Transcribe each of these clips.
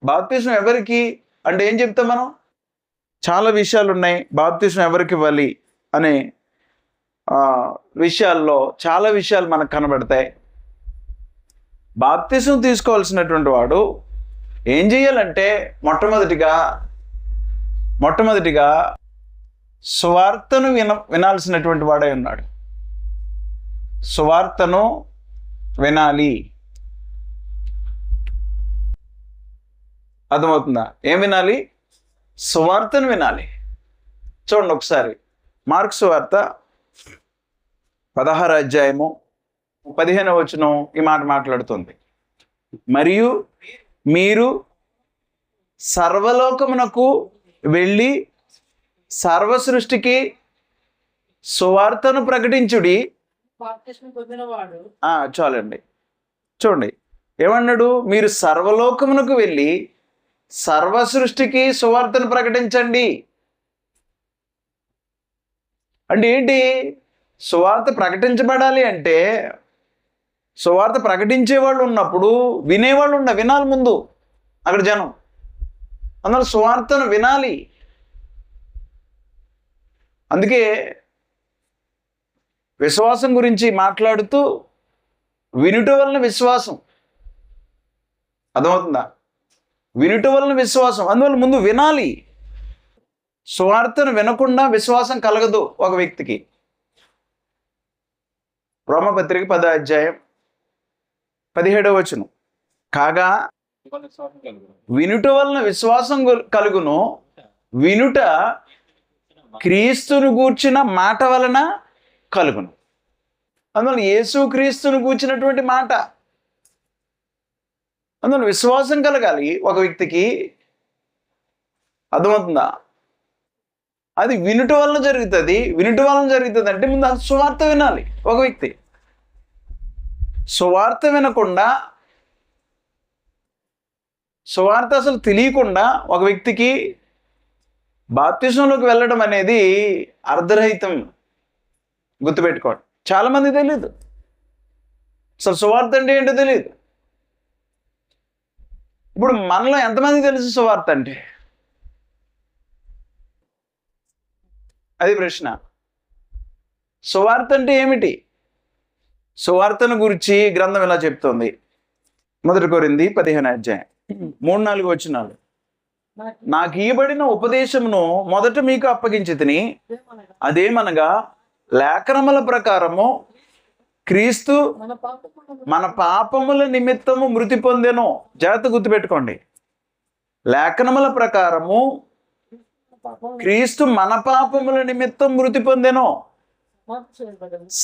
బాప్తిస్మం ఎవరికి అంటే ఏం చెప్తాం మనం? చాలా విషయాలు ఉన్నాయి. బాప్తిస్మం ఎవరికి ఇవ్వాలి అనే విషయాల్లో చాలా విషయాలు మనకు కనబడతాయి. బాప్తిస్మం తీసుకోవాల్సినటువంటి వాడు ఏం చేయాలంటే మొట్టమొదటిగా సువార్తను వినాల్సినటువంటి వాడై ఉన్నాడు. సువార్తను వినాలి. అర్థమవుతుందా? ఏం వినాలి? సువార్తను వినాలి. చూడండి ఒకసారి మార్కు సువార్త 16వ అధ్యాయము 15వ వచనం ఈ మాట మాట్లాడుతుంది. మరియు మీరు సర్వలోకమునకు వెళ్ళి సర్వ సృష్టికి సువార్తను ప్రకటించుడి. చాలండి. చూడండి ఏమన్నాడు? మీరు సర్వలోకమునకు వెళ్ళి సర్వ సృష్టికి సువార్తను ప్రకటించండి. అంటే ఏంటి? సువార్త ప్రకటించబడాలి అంటే సువార్త ప్రకటించే వాళ్ళు ఉన్నప్పుడు వినేవాళ్ళు వినాలి. ముందు అక్కడ జనం అందరూ సువార్తను వినాలి. అందుకే విశ్వాసం గురించి మాట్లాడుతూ వినుట వలన విశ్వాసం. అర్థమవుతుందా? వినుట వలన విశ్వాసం. అందువల్ల ముందు వినాలి. సువార్తను వినకుండా విశ్వాసం కలగదు ఒక వ్యక్తికి. రోమపత్రిక 10వ అధ్యాయం 17వ వచనం. కాగా వినుట వలన విశ్వాసం కలుగును, వినుట క్రీస్తును గూర్చిన మాట వలన కలుగును. అందువల్ల యేసు క్రీస్తును గూర్చినటువంటి మాట. అందువల్ల విశ్వాసం కలగాలి ఒక వ్యక్తికి. అర్థమవుతుందా? అది వినుట వలన జరుగుతుంది. వినుట వలన జరుగుతుంది అంటే ముందు అది సువార్త వినాలి ఒక వ్యక్తి. సువార్త వినకుండా, సువార్త అసలు తెలియకుండా ఒక వ్యక్తికి బాప్తిజంలోకి వెళ్ళడం అనేది అర్ధరహితం. గుర్తుపెట్టుకోండి. చాలామంది తెలియదు అసలు సువార్త అంటే ఏంటో తెలియదు. ఇప్పుడు మనలో ఎంతమంది తెలుసు సువార్త అంటే? అది ప్రశ్న. సువార్త అంటే ఏమిటి? సువార్తను గురించి గ్రంథం ఇలా చెప్తోంది. 1 కొరింథీ 15వ అధ్యాయం 3-4 వచనాలు. నాకు ఇవ్వబడిన ఉపదేశమును మొదట మీకు అప్పగించి తిని, అదేమనగా లేఖనముల ప్రకారము క్రీస్తు మన పాపముల నిమిత్తము మృతి పొందెను. జాగ్రత్త గుర్తుపెట్టుకోండి. లేఖనముల ప్రకారము క్రీస్తు మన పాపముల నిమిత్తం మృతి పొందెను,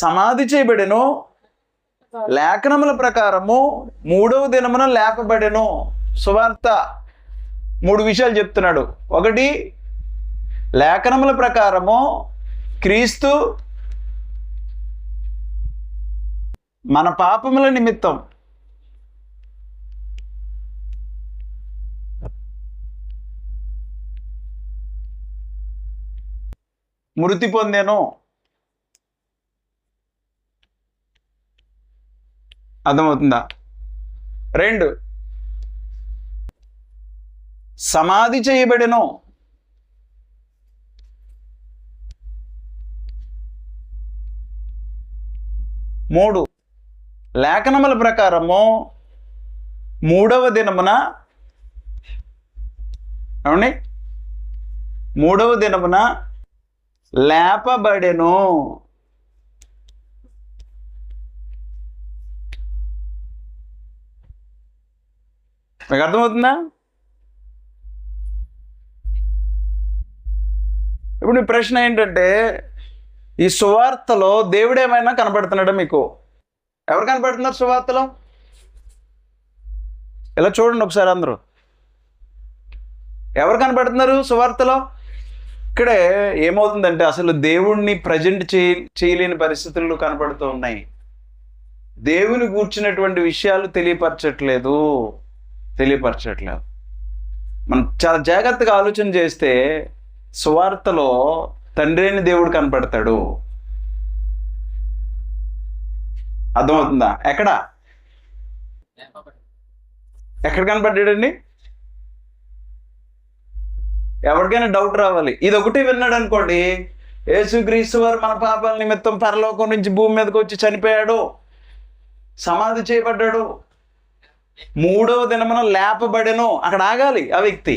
సమాధి చేయబడెను, లేఖనముల ప్రకారము 3వ దినమున లేపబడెను. సువార్త 3 విషయాలు చెప్తున్నాడు. ఒకటి, లేఖనముల ప్రకారము క్రీస్తు మన పాపముల నిమిత్తం మృతి పొందెను. అర్థమవుతుందా? 2, సమాధి చేయబడెను. 3, లేఖనముల ప్రకారము 3వ దినమున 3వ దినమున లేపబడెను. మీకు అర్థమవుతుందా? ఇప్పుడు ఈ ప్రశ్న ఏంటంటే, ఈ సువార్తలో దేవుడు ఏమైనా కనబడుతున్నాడా మీకు? ఎవరు కనబడుతున్నారు సువార్తలో? ఇలా చూడండి ఒకసారి అందరూ. ఎవరు కనబడుతున్నారు సువార్తలో? ఇక్కడే ఏమవుతుందంటే అసలు దేవుణ్ణి ప్రజెంట్ చేయలేని పరిస్థితులు కనబడుతూ ఉన్నాయి. దేవుని గూర్చినటువంటి విషయాలు తెలియపరచట్లేదు. మనం చాలా జాగ్రత్తగా ఆలోచన చేస్తే సువార్తలో తండ్రి అయిన దేవుడు కనపడతాడు. అర్థమవుతుందా? ఎక్కడ కనపడ్డాడండి? ఎవరికైనా డౌట్ రావాలి. ఇది ఒకటి విన్నాడు అనుకోండి, యేసుక్రీస్తు వారు మన పాపాల నిమిత్తం పరలోకం నుంచి భూమి మీదకి వచ్చి చనిపోయాడు, సమాధి చేయబడ్డాడు, 3వ దినమున లేపబడెను, అక్కడ ఆగాలి ఆ వ్యక్తి.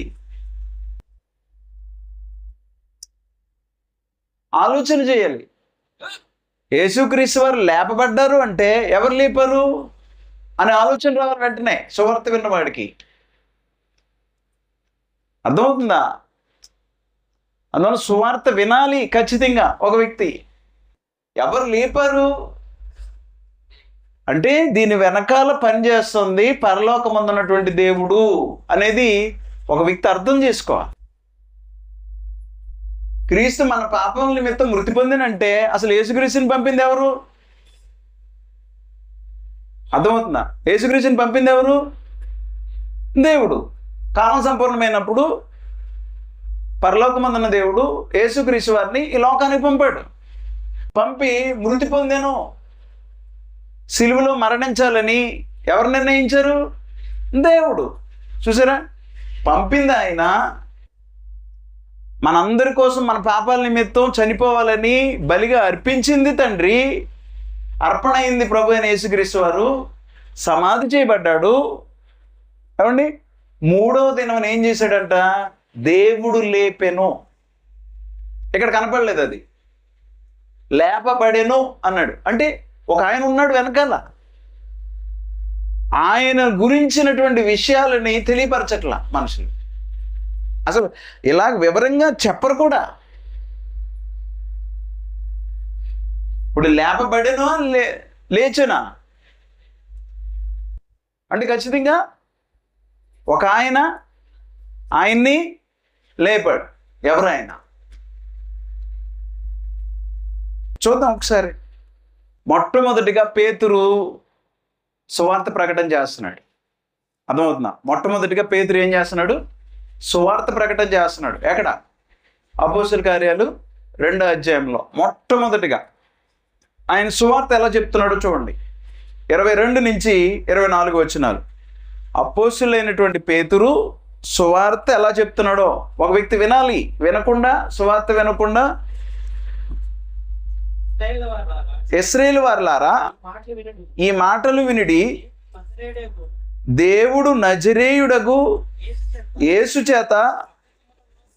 ఆలోచన చేయాలి. యేసుక్రీస్తు వారు లేపబడ్డారు అంటే ఎవరు లేపారు అనే ఆలోచన రావాలి వెంటనే సువార్త విన్నవాడికి. అర్థమవుతుందా? అందువల్ల సువార్త వినాలి ఖచ్చితంగా. ఒక వ్యక్తి ఎవరు లేపారు అంటే దీని వెనకాల పనిచేస్తుంది పరలోకమందున్నటువంటి దేవుడు అనేది ఒక వ్యక్తి అర్థం చేసుకోవాలి. క్రీస్తు మన పాపముల నిమిత్తం మృతి పొందినంటే అసలు యేసుక్రీస్తుని పంపింది ఎవరు? అర్థమవుతుందా? యేసుక్రీస్తుని పంపింది ఎవరు? దేవుడు. కాలం సంపూర్ణమైనప్పుడు పరలోకమందున్న దేవుడు యేసుక్రీస్తు వారిని ఈ లోకానికి పంపాడు. పంపి మృతి పొందాను, సిలువలో మరణించాలని ఎవరు నిర్ణయించారు? దేవుడు. చూసారా, పంపింది ఆయన. మనందరి కోసం మన పాపాల నిమిత్తం చనిపోవాలని బలిగా అర్పించింది తండ్రి. అర్పణ అయింది ప్రభు అయిన యేసుక్రీస్తు వారు. సమాధి చేయబడ్డాడు. ఏమండి, 3వ దినం ఏం చేశాడంట? దేవుడు లేపెను. ఇక్కడ కనపడలేదు, అది లేపబడెను అన్నాడు. అంటే ఒక ఆయన ఉన్నాడు వెనకాల, ఆయన గురించినటువంటి విషయాలని తెలియపరచట్లా మనుషులు. అసలు ఇలా వివరంగా చెప్పరు కూడా. ఇప్పుడు లేపబడెను లేచునా అంటే ఖచ్చితంగా ఒక ఆయన ఆయన్ని లేపాడు. ఎవరు ఆయన? చూద్దాం ఒకసారి. మొట్టమొదటిగా పేతురు సువార్త ప్రకటన చేస్తున్నాడు. అర్థమవుతుందా? మొట్టమొదటిగా పేతురు ఏం చేస్తున్నాడు? సువార్త ప్రకటన చేస్తున్నాడు. ఎక్కడ? అపోస్తలుల కార్యాలు 2వ అధ్యాయంలో మొట్టమొదటిగా ఆయన సువార్త ఎలా చెప్తున్నాడో చూడండి. 22 నుంచి 24 వచనాలు. అపోస్తలులైనటువంటి పేతురు సువార్త ఎలా చెప్తున్నాడో ఒక వ్యక్తి వినాలి. వినకుండా, సువార్త వినకుండా, ఇశ్రాయేలు వారలారా ఈ మాటలు వినిడి, దేవుడు నజరేయుడగు యేసు చేత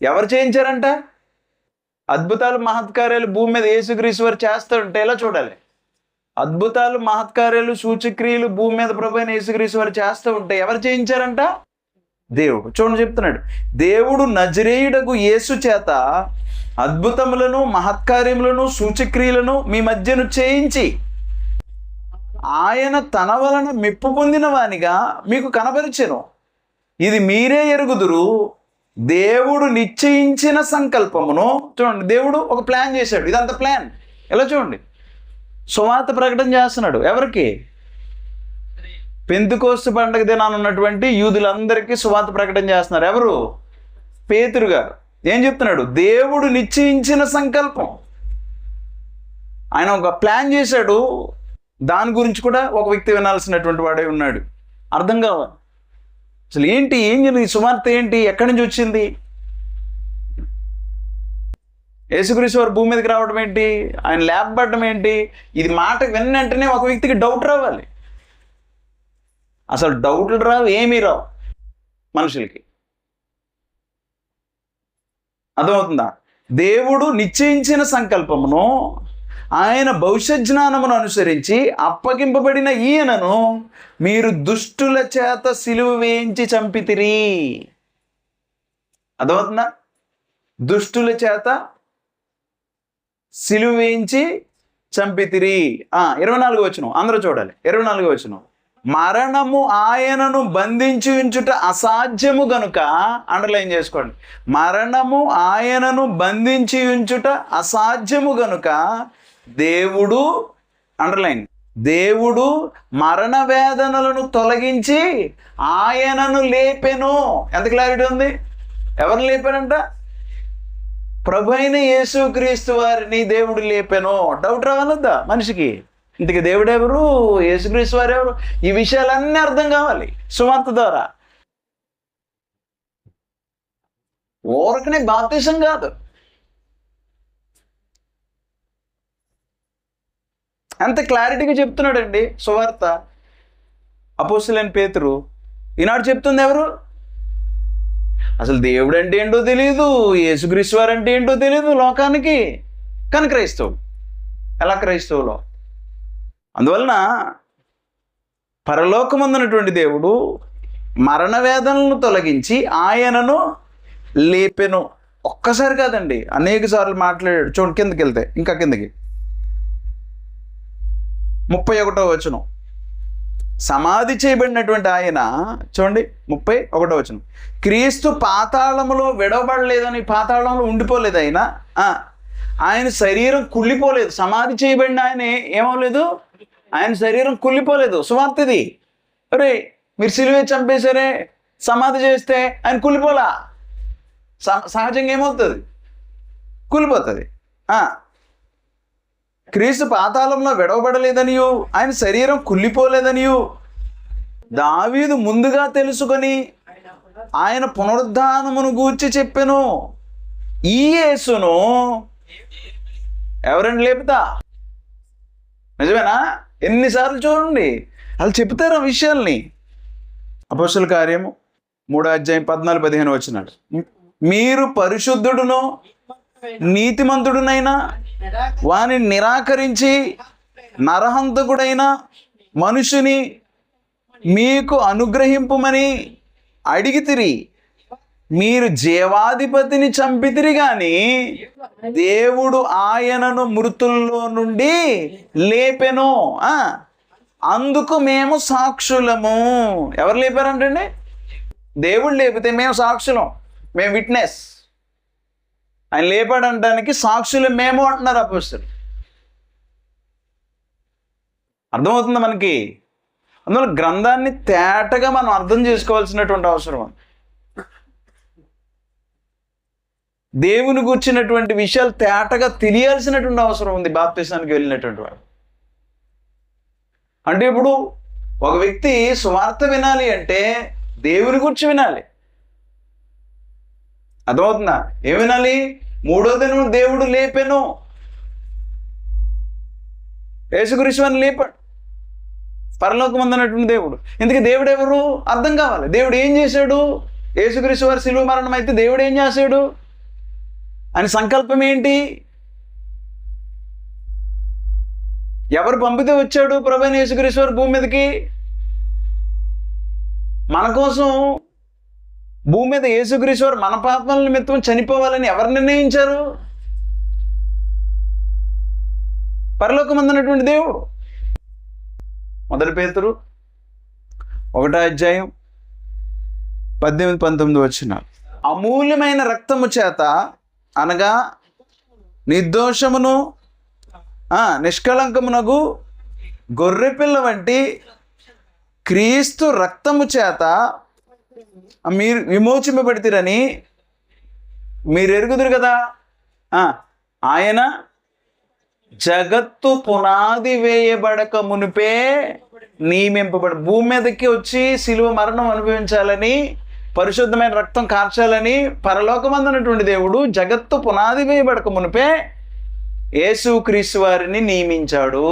ఎవరు చేయించారంట? అద్భుతాలు మహత్కార్యాలు భూమి మీద యేసుక్రీస్తు వారు చేస్తుంటే ఎలా చూడాలి? అద్భుతాలు మహత్కార్యాలు సూచక్రియలు భూమి మీద ప్రభు అయిన యేసుక్రీస్తు వారు చేస్తూ ఉంటే ఎవరు చేయించారంట? దేవుడు. చూడండి చెప్తున్నాడు, దేవుడు నజరేయుడగు యేసు చేత అద్భుతములను మహత్కార్యములను సూచక్రియలను మీ మధ్యను చేయించి ఆయన తన వలన మెప్పు పొందిన వానిగా మీకు కనబరిచెను. ఇది మీరే ఎరుగుదురు, దేవుడు నిశ్చయించిన సంకల్పమును. చూడండి, దేవుడు ఒక ప్లాన్ చేశాడు. ఇదంతా ప్లాన్. ఎలా చూడండి, సువార్త ప్రకటన చేస్తున్నాడు. ఎవరికి? పెంతెకోస్తు పండగ దినాన ఉన్నటువంటి యూదులందరికీ సువార్త ప్రకటన చేస్తున్నారు. ఎవరు? పేతురు గారు. ఏం చెప్తున్నాడు? దేవుడు నిశ్చయించిన సంకల్పం. ఆయన ఒక ప్లాన్ చేశాడు. దాని గురించి కూడా ఒక వ్యక్తి వినాల్సినటువంటి వాడే ఉన్నాడు. అర్థం కావాలి అసలు ఏంటి, ఏం జరిగింది, సువార్త ఏంటి, ఎక్కడి నుంచి వచ్చింది? యేసుక్రీస్తు వారు భూమి మీదకి రావడం ఏంటి, ఆయన లేపబడడం ఏంటి? ఇది మాట విన్న వెంటనే ఒక వ్యక్తికి డౌట్ రావాలి. అసలు డౌట్లు రావు, ఏమీ రావు మనుషులకి. అర్థమవుతుందా? దేవుడు నిశ్చయించిన సంకల్పమును ఆయన భవిష్యత్ జ్ఞానమును అనుసరించి అప్పగింపబడిన ఈయనను మీరు దుష్టుల చేత సిలువ వేయించి చంపితిరి. అర్థమవుతుందా? దుష్టుల చేత సిలువ వేయించి చంపితిరి. 24 వచనం అందరూ చూడాలి. 24 వచనం. మరణము ఆయనను బంధించి ఉంచుట అసాధ్యము గనుక, అండర్లైన్ చేసుకోండి, మరణము ఆయనను బంధించి ఉంచుట అసాధ్యము గనుక దేవుడు, అండర్లైన్, దేవుడు మరణ వేదనలను తొలగించి ఆయనను లేపెను. ఎంత క్లారిటీ ఉంది? ఎవరిని లేపానంట? ప్రభు అయిన యేసుక్రీస్తు వారిని దేవుడు లేపెను. డౌట్ రావాలద్దా మనిషికి? ఇంతకీ దేవుడు ఎవరు, యేసుక్రీస్తు వారు ఎవరు? ఈ విషయాలన్నీ అర్థం కావాలి సువార్త ద్వారా. ఊరకనే బాప్తిసం కాదు. అంత క్లారిటీగా చెప్తున్నాడండి సువార్త అపోస్తలుడైన పేతురు. ఈనాడు చెప్తుంది ఎవరు? అసలు దేవుడు అంటే ఏంటో తెలియదు, యేసుక్రీస్తు వారు అంటే ఏంటో తెలియదు లోకానికి. కానీ క్రైస్తవులు ఎలా క్రైస్తవులు? అందువలన పరలోకమందున్నటువంటి దేవుడు మరణ వేదనలను తొలగించి ఆయనను లేపెను. ఒక్కసారి కాదండి, అనేక సార్లు మాట్లాడాడు. చూడండి కిందకి వెళ్తే, ఇంకా కిందకి 31వ వచనం. సమాధి చేయబడినటువంటి ఆయన, చూడండి 31వ వచనం, క్రీస్తు పాతాళములో విడవబడలేదని, పాతాళంలో ఉండిపోలేదు ఆయన. ఆయన శరీరం కుళ్ళిపోలేదు. సమాధి చేయబడిన ఆయన ఏమవలేదు, ఆయన శరీరం కుళ్ళిపోలేదు. సువార్తది. అరే మీరు సిలువే చంపేశారే, సమాధి చేస్తే ఆయన కుళ్ళిపోలా. సహజంగా ఏమవుతుంది, కుళ్ళిపోతుంది. క్రీస్తు పాతాళంలో విడవబడలేదనియు ఆయన శరీరం కుళ్ళిపోలేదనియు దావీదు ముందుగా తెలుసుకొని ఆయన పునరుద్ధానమును గూర్చి చెప్పెను. ఈ యేసును ఎవరండి లేపుతా? నిజమేనా? ఎన్నిసార్లు చూడండి వాళ్ళు చెప్తారు ఆ విషయాల్ని. అపోస్తలుల కార్యము 3వ అధ్యాయం 14-15 వచనాలు. మీరు పరిశుద్ధుడును నీతిమంతుడునైనా వానిని నిరాకరించి నరహంతకుడైన మనుషుని మీకు అనుగ్రహింపుమని అడిగితిరి. మీరు జీవాధిపతిని చంపితిరి గాని దేవుడు ఆయనను మృతుల్లో నుండి లేపెను. అందుకు మేము సాక్షులము. ఎవరు లేపారంటండి? దేవుడు లేపితే మేము సాక్షులం, మేము విట్నెస్. ఆయన లేపాడంటానికి సాక్షులు మేము అంటున్నారు అపోస్తలులు. అర్థమవుతుందా మనకి? అందువల్ల గ్రంథాన్ని తేటగా మనం అర్థం చేసుకోవాల్సినటువంటి అవసరం ఉంది. దేవుని గురించినటువంటి విషయాలు తేటగా తెలియాల్సినటువంటి అవసరం ఉంది బాప్తిసానికి వెళ్ళినటువంటి వాడు. అంటే ఇప్పుడు ఒక వ్యక్తి సువార్త వినాలి అంటే దేవుని గురించి వినాలి. అర్థమవుతుందా? ఏం వినాలి? 3వ దినం దేవుడు లేపెను, యేసుక్రీస్తు వారిని లేపాడు. పరలోకమందున్నటువంటి దేవుడు. ఇందుకే దేవుడు ఎవరు అర్థం కావాలి. దేవుడు ఏం చేశాడు? యేసుక్రీస్తు వారి శిలువ మరణం అయితే దేవుడు ఏం చేశాడు? ఆయన సంకల్పం ఏంటి? ఎవరు పంపితే వచ్చాడు ప్రభువైన యేసుక్రీస్తు వారు భూమి మీదకి? మన కోసం భూమి మీద యేసుక్రీస్తు వారు మన పాపాల నిమిత్తం చనిపోవాలని ఎవరు నిర్ణయించారు? పరలోకమందున్నటువంటి దేవుడు. 1 పేతురు 1వ అధ్యాయం 18-19 వచనాలు. అమూల్యమైన రక్తము చేత అనగా నిర్దోషమును నిష్కళంకమునగు గొర్రెపిల్ల వంటి క్రీస్తు రక్తము చేత మీరు విమోచింపబడితిరని మీరు ఎరుగుదురు కదా. ఆయన జగత్తు పునాది వేయబడక మునిపే నియమింపబడి భూమి మీదకి వచ్చి శిలువ మరణం అనుభవించాలని, పరిశుద్ధమైన రక్తం కార్చాలని పరలోకమందున్నటువంటి దేవుడు జగత్తు పునాది వేయబడక మునిపే యేసుక్రీస్తు వారిని నియమించాడు.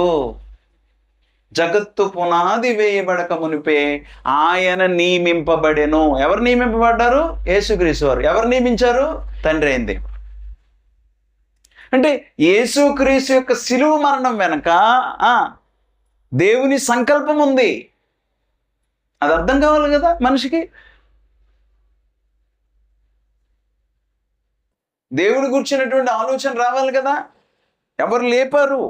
జగత్తు పునాది వేయబడక మునిపే ఆయన నియమింపబడెను. ఎవరు నియమింపబడ్డారు? యేసుక్రీస్తు వారు. ఎవరు నియమించారు? తండ్రి అయిన దేవుడు. అంటే యేసుక్రీస్తు యొక్క శిలువ మరణం వెనక దేవుని సంకల్పం ఉంది. అది అర్థం కావాలి కదా మనిషికి. దేవుని గురించినటువంటి ఆలోచన రావాలి కదా. ఎవరు లేపారు?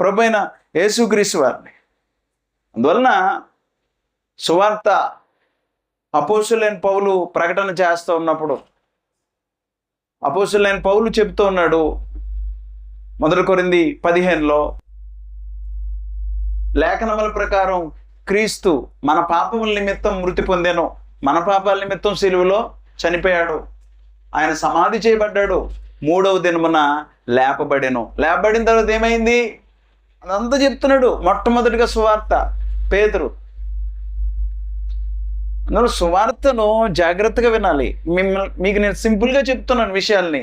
ప్రభువైన యేసుక్రీస్తు వారిని. అందువలన సువార్త అపోస్తలుడైన పౌలు ప్రకటన చేస్తూ ఉన్నప్పుడు అపోస్తలుడైన పౌలు చెప్తూ ఉన్నాడు 1 కొరింథీ 15లో, లేఖనముల ప్రకారం క్రీస్తు మన పాపముల నిమిత్తం మృతి పొందెను, మన పాపాల నిమిత్తం సిలువలో చనిపోయాడు, ఆయన సమాధి చేయబడ్డాడు, 3వ దినమున లేపబడెను. లేపబడిన తర్వాత ఏమైంది అదంతా చెప్తున్నాడు. మొట్టమొదటిగా సువార్త పేతురు అందులో సువార్తను జాగ్రత్తగా వినాలి. మీకు నేను సింపుల్గా చెప్తున్నాను విషయాల్ని,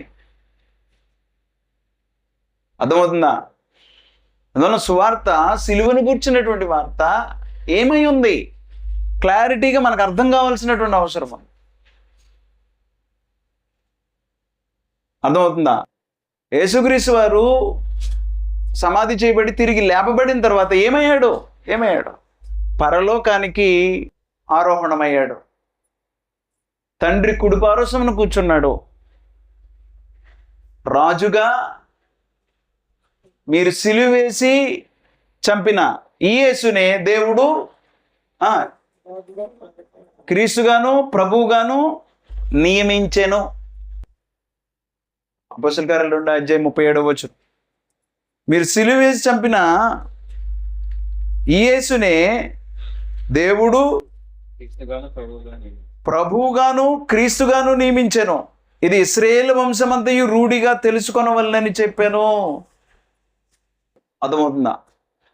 అర్థమవుతుందా? అందువల్ల సువార్త, సిలువను కూర్చున్నటువంటి వార్త ఏమై ఉంది క్లారిటీగా మనకు అర్థం కావాల్సినటువంటి అవసరం. అర్థమవుతుందా? యేసుక్రీస్తు వారు సమాధి చేయబడి తిరిగి లేపబడిన తర్వాత ఏమయ్యాడు? పరలోకానికి ఆరోహణమయ్యాడు. తండ్రి కుడిపార్శ్వమున కూర్చున్నాడు. రాజుగా మీరు సిలువ వేసి చంపిన ఈ యేసునే దేవుడు క్రీస్తుగాను ప్రభువుగాను నియమించెను. అపోస్తలుల కార్యాలు 2:37 మీరు సిలువ వేసి చంపిన ఈ యేసునే దేవుడు ప్రభువుగాను క్రీస్తుగాను నియమించెను. ఇది ఇశ్రాయేలు వంశమంతయు రూఢిగా తెలుసుకొనవలెనని చెప్పాను. అర్థమవుతుందా?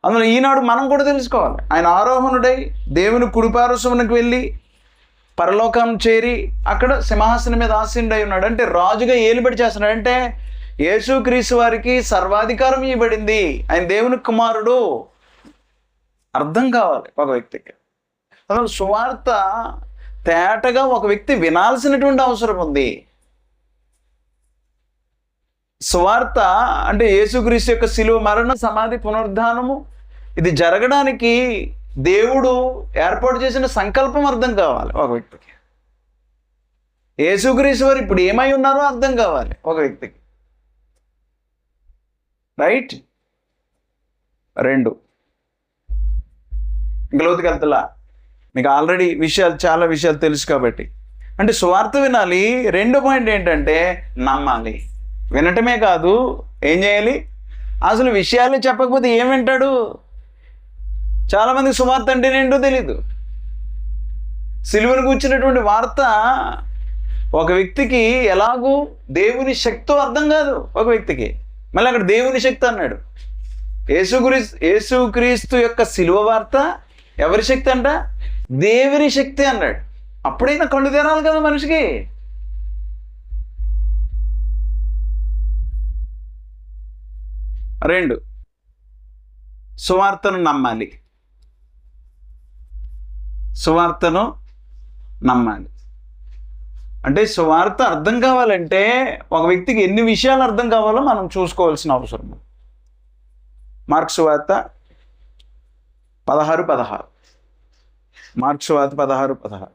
అందులో ఈనాడు మనం కూడా తెలుసుకోవాలి. ఆయన ఆరోహణుడై దేవుని కుడిపార్శ్వమునకు వెళ్ళి పరలోకం చేరి అక్కడ సింహాసనం మీద ఆసీనుడై ఉన్నాడు. అంటే రాజుగా ఏలుబడి చేస్తున్నాడు. అంటే యేసుక్రీస్తు వారికి సర్వాధికారం ఇవ్వబడింది. ఆయన దేవుని కుమారుడు. అర్థం కావాలి ఒక వ్యక్తికి. అసలు సువార్త తేటగా ఒక వ్యక్తి వినాల్సినటువంటి అవసరం ఉంది. సువార్త అంటే యేసుక్రీస్తు యొక్క శిలువ మరణ సమాధి పునరుద్ధానము ఇది జరగడానికి దేవుడు ఏర్పాటు చేసిన సంకల్పం అర్థం కావాలి ఒక వ్యక్తికి. యేసుక్రీస్తు వారు ఇప్పుడు ఏమై ఉన్నారో అర్థం కావాలి ఒక వ్యక్తికి. రైట్? 2 ఇంకా లోతుకి వెళ్తలా, మీకు ఆల్రెడీ చాలా విషయాలు తెలుసు కాబట్టి. అంటే సువార్త వినాలి. 2వ పాయింట్ ఏంటంటే నమ్మాలి. వినటమే కాదు, ఏం చేయాలి? అసలు విషయాలు చెప్పకపోతే ఏం వింటాడు? చాలామంది సువార్త అంటే ఏంటో తెలీదు. సిలువను కూర్చున్నటువంటి వార్త ఒక వ్యక్తికి ఎలాగూ దేవుని శక్తో అర్థం కాదు ఒక వ్యక్తికి. మళ్ళీ అక్కడ దేవుని శక్తి అన్నాడు. యేసుక్రీస్తు యొక్క సిలువ వార్త ఎవరి శక్తి అంట? దేవుని శక్తి అన్నాడు. అప్పుడైనా కళ్ళు తెరాలి కదా మనిషికి. రెండు, సువార్తను నమ్మాలి. సువార్తను నమ్మాలి అంటే సువార్త అర్థం కావాలంటే ఒక వ్యక్తికి ఎన్ని విషయాలు అర్థం కావాలో మనం చూసుకోవాల్సిన అవసరం. మార్కు సువార్త 16:16. మార్కు సువార్త 16:16.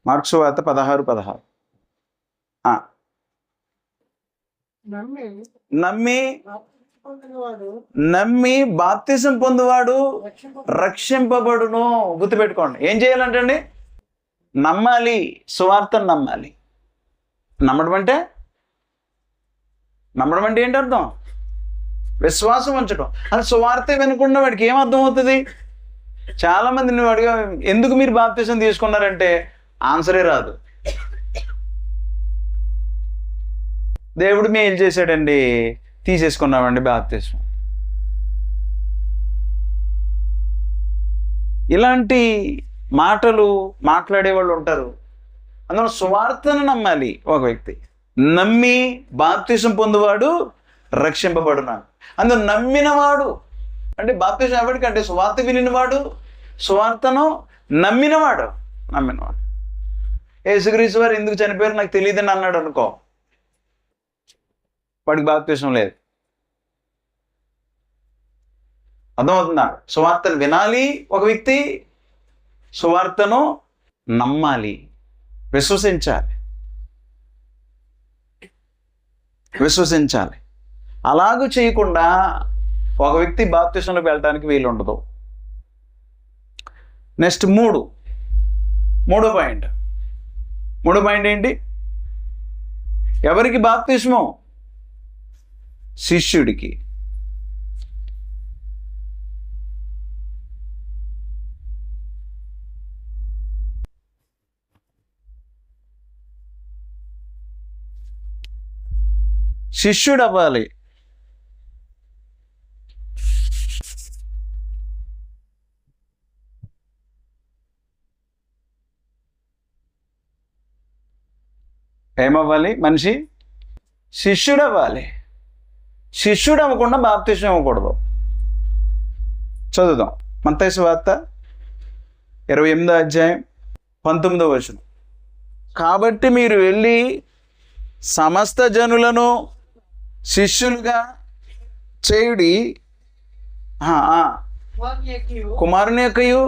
మార్కు సువార్త 16:16. నమ్మి బాప్తిసం పొందువాడు రక్షింపబడును. గుర్తుపెట్టుకోండి. ఏం చేయాలంటండి? నమ్మాలి. సువార్తను నమ్మాలి. నమ్మడం అంటే ఏంటి అర్థం? విశ్వాసం ఉంచడం. అది సువార్త వినకుండా వాడికి ఏం అర్థం అవుతుంది? చాలామంది నువ్వు అడిగా ఎందుకు మీరు బాప్తిసం తీసుకున్నారంటే ఆన్సరే రాదు. దేవుడు మేలు చేశాడండి, తీసేసుకున్నామండి బాప్తిసం. ఇలాంటి మాటలు మాట్లాడేవాళ్ళు ఉంటారు. అందులో సువార్తను నమ్మాలి ఒక వ్యక్తి. నమ్మి బాప్తిసం పొందువాడు రక్షింపబడున్నాడు. అందులో నమ్మినవాడు అంటే బాప్తిసం ఎవరికంటే సువార్త వినినవాడు, సువార్తను నమ్మినవాడు. యేసుక్రీస్తు వారు ఎందుకు చనిపోయారు నాకు తెలియదని అన్నాడు అనుకో, వాడికి బాప్తిసం లేదు. అర్థమవుతుందా? సువార్తను వినాలి ఒక వ్యక్తి, సువార్తను నమ్మాలి, విశ్వసించాలి. అలాగూ చేయకుండా ఒక వ్యక్తి బాప్తిసంలోకి వెళ్ళడానికి వీలు ఉండదు. నెక్స్ట్ మూడో పాయింట్ ఏంటి? ఎవరికి బాప్తిస్మం? శిష్యుడికి. శిష్యుడు అవ్వాలి. ఏమవ్వాలి? మనిషి శిష్యుడు అవ్వాలి. శిష్యుడు అవ్వకుండా బాప్తిసం ఇవ్వకూడదు. చదువుదాం మత్తయి సువార్త 28వ అధ్యాయం 19వ వచనం. కాబట్టి మీరు వెళ్ళి సమస్త జనులను శిష్యులుగా చేయుడి, కుమారుని యొక్కయు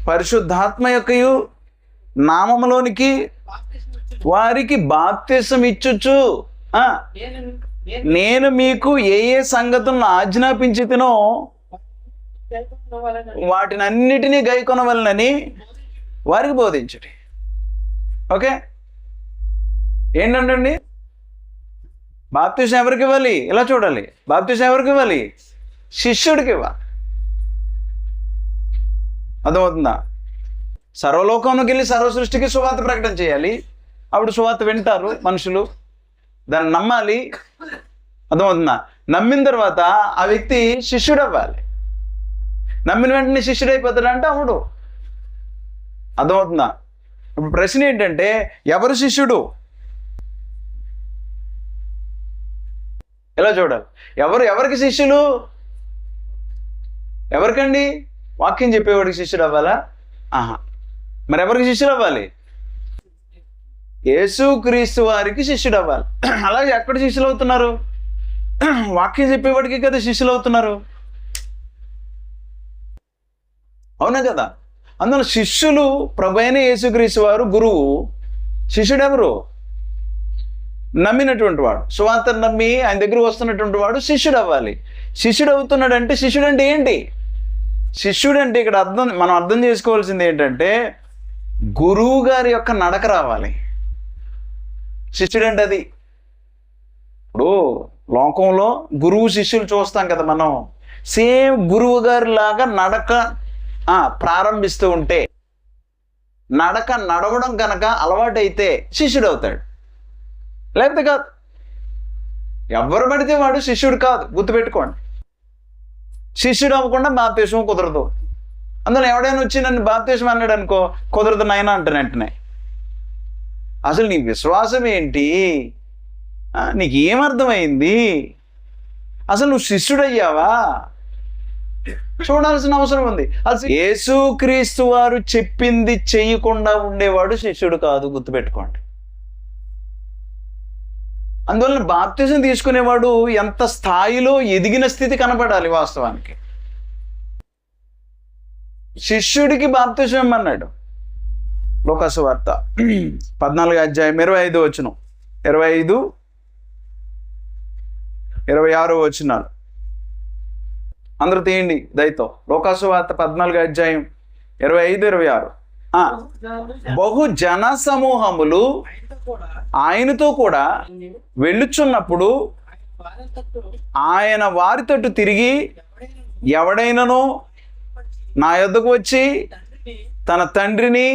పరిశుద్ధాత్మ యొక్కయు నామములోనికి వారికి బాప్తిసం ఇచ్చుచు నేను మీకు ఏ ఏ సంగతులను ఆజ్ఞాపించితినో వాటినన్నిటినీ గైకొనవలనని వారికి బోధించుడి. ఓకే, ఏంటండి బాప్తిసం ఎవరికి ఇవ్వాలి? ఇలా చూడాలి. బాప్తిసం ఎవరికి ఇవ్వాలి? శిష్యుడికి ఇవ్వాలి. అర్థమవుతుందా? సర్వలోకంలోకి వెళ్ళి సర్వ సృష్టికి సువార్త ప్రకటన చేయాలి. అప్పుడు సువార్త వింటారు మనుషులు, దాన్ని నమ్మాలి. అర్థమవుతుందా? నమ్మిన తర్వాత ఆ వ్యక్తి శిష్యుడు అవ్వాలి. నమ్మిన వెంటనే శిష్యుడు అయిపోతాడంటే అవుడు. అర్థమవుతుందా? ఇప్పుడు ప్రశ్న ఏంటంటే ఎవరు శిష్యుడు? ఎలా చూడాలి? ఎవరికి శిష్యులు? ఎవరికండి? వాక్యం చెప్పేవాడికి శిష్యుడు అవ్వాలా? మరి ఎవరికి శిష్యుడు అవ్వాలి? యేసుక్రీస్తు వారికి శిష్యుడు అవ్వాలి. అలాగే ఎక్కడ శిష్యులు అవుతున్నారు? వాక్యం చెప్పేవాడికి కదా శిష్యులు అవుతున్నారు. అవునా కదా? అందులో శిష్యులు ప్రభు అయిన యేసుక్రీస్తు వారు గురువు. శిష్యుడు ఎవరు? నమ్మినటువంటి వాడు, సువార్త నమ్మి ఆయన దగ్గర వస్తున్నటువంటి వాడు శిష్యుడు అవ్వాలి. శిష్యుడు అవుతున్నాడంటే శిష్యుడు అంటే ఏంటి? శిష్యుడు అంటే ఇక్కడ మనం అర్థం చేసుకోవాల్సింది ఏంటంటే గురువు గారి యొక్క నడక రావాలి. శిష్యుడు అంటే అది. ఇప్పుడు లోకంలో గురువు శిష్యులు చూస్తాం కదా మనం. సేమ్ గురువు గారి లాగా నడక ప్రారంభిస్తూ ఉంటే, నడక నడవడం కనుక అలవాటైతే శిష్యుడు అవుతాడు. లేకపోతే కాదు. ఎవరు పడితే వాడు శిష్యుడు కాదు, గుర్తుపెట్టుకోండి. శిష్యుడు అవ్వకుండా బాప్తిసం కుదరదు. అందులో ఎవడైనా వచ్చి నన్ను బాప్తిసం అన్నాడు అనుకో, కుదరదు నాయన అంటాను వెంటనే. అసలు నీ విశ్వాసం ఏంటి? నీకు ఏమర్థమైంది? అసలు నువ్వు శిష్యుడయ్యావా? చూడాల్సిన అవసరం ఉంది. అసలు యేసుక్రీస్తు వారు చెప్పింది చెయ్యకుండా ఉండేవాడు శిష్యుడు కాదు, గుర్తుపెట్టుకోండి. అందువలన బాప్తిజం తీసుకునేవాడు ఎంత స్థాయిలో ఎదిగిన స్థితి కనపడాలి. వాస్తవానికి శిష్యుడికి బాప్తిజం ఇమ్మన్నాడు. లూకాసు వార్త 14వ అధ్యాయం 25వ వచనం, 25, 26వ వచనాలు అందరూ తీయండి దయతో. లూకాసు వార్త 14వ అధ్యాయం 25, 26. బహు జన సమూహములు ఆయనతో కూడా వెళ్ళుచున్నప్పుడు ఆయన వారి తట్టు తిరిగి, ఎవడైనను నా యొద్దకు వచ్చి తన తండ్రిని,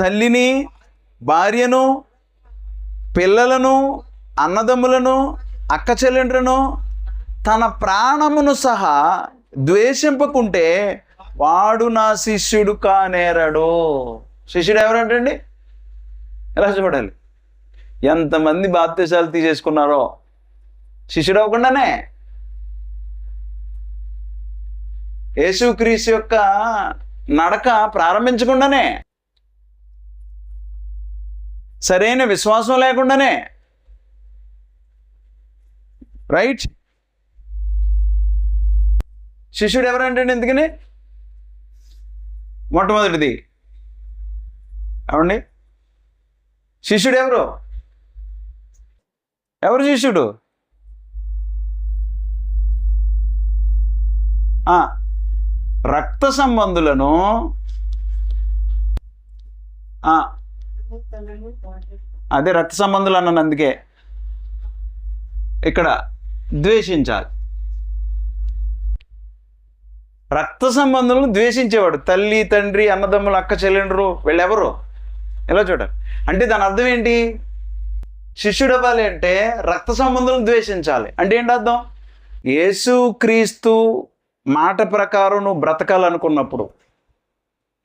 తల్లిని, భార్యను, పిల్లలను, అన్నదమ్ములను, అక్క చెల్లెండ్రను, తన ప్రాణమును సహా ద్వేషింపకుంటే వాడు నా శిష్యుడు కానేరడు. శిష్యుడు ఎవరంటండి? ఎలా చూడాలి? ఎంతమంది బాప్తిసాలు తీసేసుకున్నారో శిష్యుడు అవ్వకుండానే. యేసుక్రీస్తు యొక్క నడక ప్రారంభించకుండానే, సరైన విశ్వాసం లేకుండానే. రైట్? శిష్యుడు ఎవరంటే ఎందుకని? మొట్టమొదటిది అవండి, శిష్యుడు ఎవరు? శిష్యుడు? రక్త సంబంధులను అదే రక్త సంబంధులు అన్నాను. అందుకే ఇక్కడ ద్వేషించాలి. రక్త సంబంధులను ద్వేషించేవాడు. తల్లి, తండ్రి, అన్నదమ్ములు, అక్క చెల్లెండ్రు, వీళ్ళెవరు? ఎలా చూడాలి అంటే దాని అర్థం ఏంటి? శిష్యుడు అవ్వాలి అంటే రక్త సంబంధులను ద్వేషించాలి అంటే ఏంటి అర్థం? యేసుక్రీస్తు మాట ప్రకారం నువ్వు బ్రతకాలనుకున్నప్పుడు,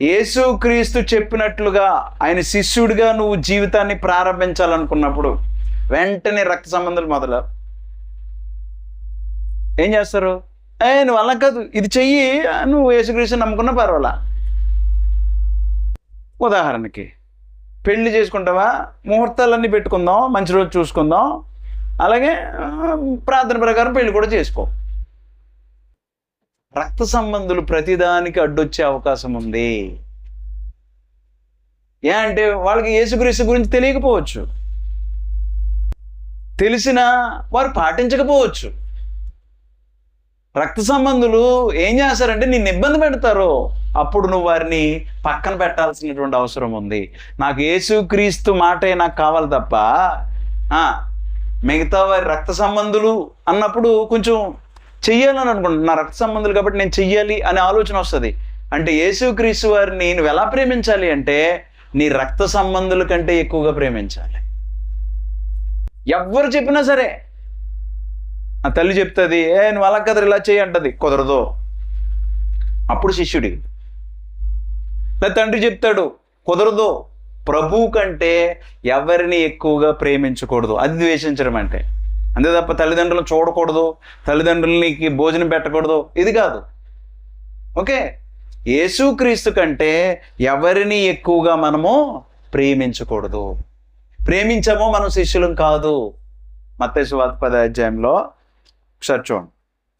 యేసుక్రీస్తు చెప్పినట్లుగా ఆయన శిష్యుడిగా నువ్వు జీవితాన్ని ప్రారంభించాలనుకున్నప్పుడు వెంటనే రక్త సంబంధాలు మొదలు ఏం చేస్తారు? నువ్వు అలా కాదు, ఇది చెయ్యి, నువ్వు యేసుక్రీస్తు నమ్ముకున్నా పర్వాలా. ఉదాహరణకి పెళ్లి చేసుకుంటావా, ముహూర్తాలన్నీ పెట్టుకుందాం, మంచి రోజు చూసుకుందాం, అలాగే ప్రార్థన ప్రకారం పెళ్లి కూడా చేసుకో. రక్త సంబంధులు ప్రతిదానికి అడ్డొచ్చే అవకాశం ఉంది. అంటే వాళ్ళకి యేసుక్రీస్తు గురించి తెలియకపోవచ్చు, తెలిసినా వారు పాటించకపోవచ్చు. రక్త సంబంధులు ఏం చేస్తారంటే నిన్ను ఇబ్బంది పెడతారు. అప్పుడు నువ్వు వారిని పక్కన పెట్టాల్సినటువంటి అవసరం ఉంది. నాకు యేసుక్రీస్తు మాటే నాకు కావాలి తప్ప మిగతా వారి రక్త సంబంధులు అన్నప్పుడు కొంచెం చెయ్యాలని అనుకుంటున్నా. నా రక్త సంబంధులు కాబట్టి నేను చెయ్యాలి అనే ఆలోచన వస్తుంది. అంటే యేసుక్రీస్తు వారిని నువ్వు ఎలా ప్రేమించాలి అంటే నీ రక్త సంబంధుల కంటే ఎక్కువగా ప్రేమించాలి. ఎవ్వరు చెప్పినా సరే, ఆ తల్లి చెప్తుంది, నువ్వు అలా కదరు ఇలా చేయి అంటది, కుదరదు. అప్పుడు శిష్యుడి లేదా తండ్రి చెప్తాడు, కుదరదు. ప్రభువు కంటే ఎవరిని ఎక్కువగా ప్రేమించకూడదు, అది ద్వేషించడం అంటే. అంతే తప్ప తల్లిదండ్రులను చూడకూడదు, తల్లిదండ్రులకి భోజనం పెట్టకూడదు, ఇది కాదు. ఓకే, యేసుక్రీస్తు కంటే ఎవరిని ఎక్కువగా మనము ప్రేమించకూడదు. ప్రేమించామో మనం శిష్యులం కాదు. మత్తయి సువార్త 10వ అధ్యాయంలో ఒకసారి చూడండి.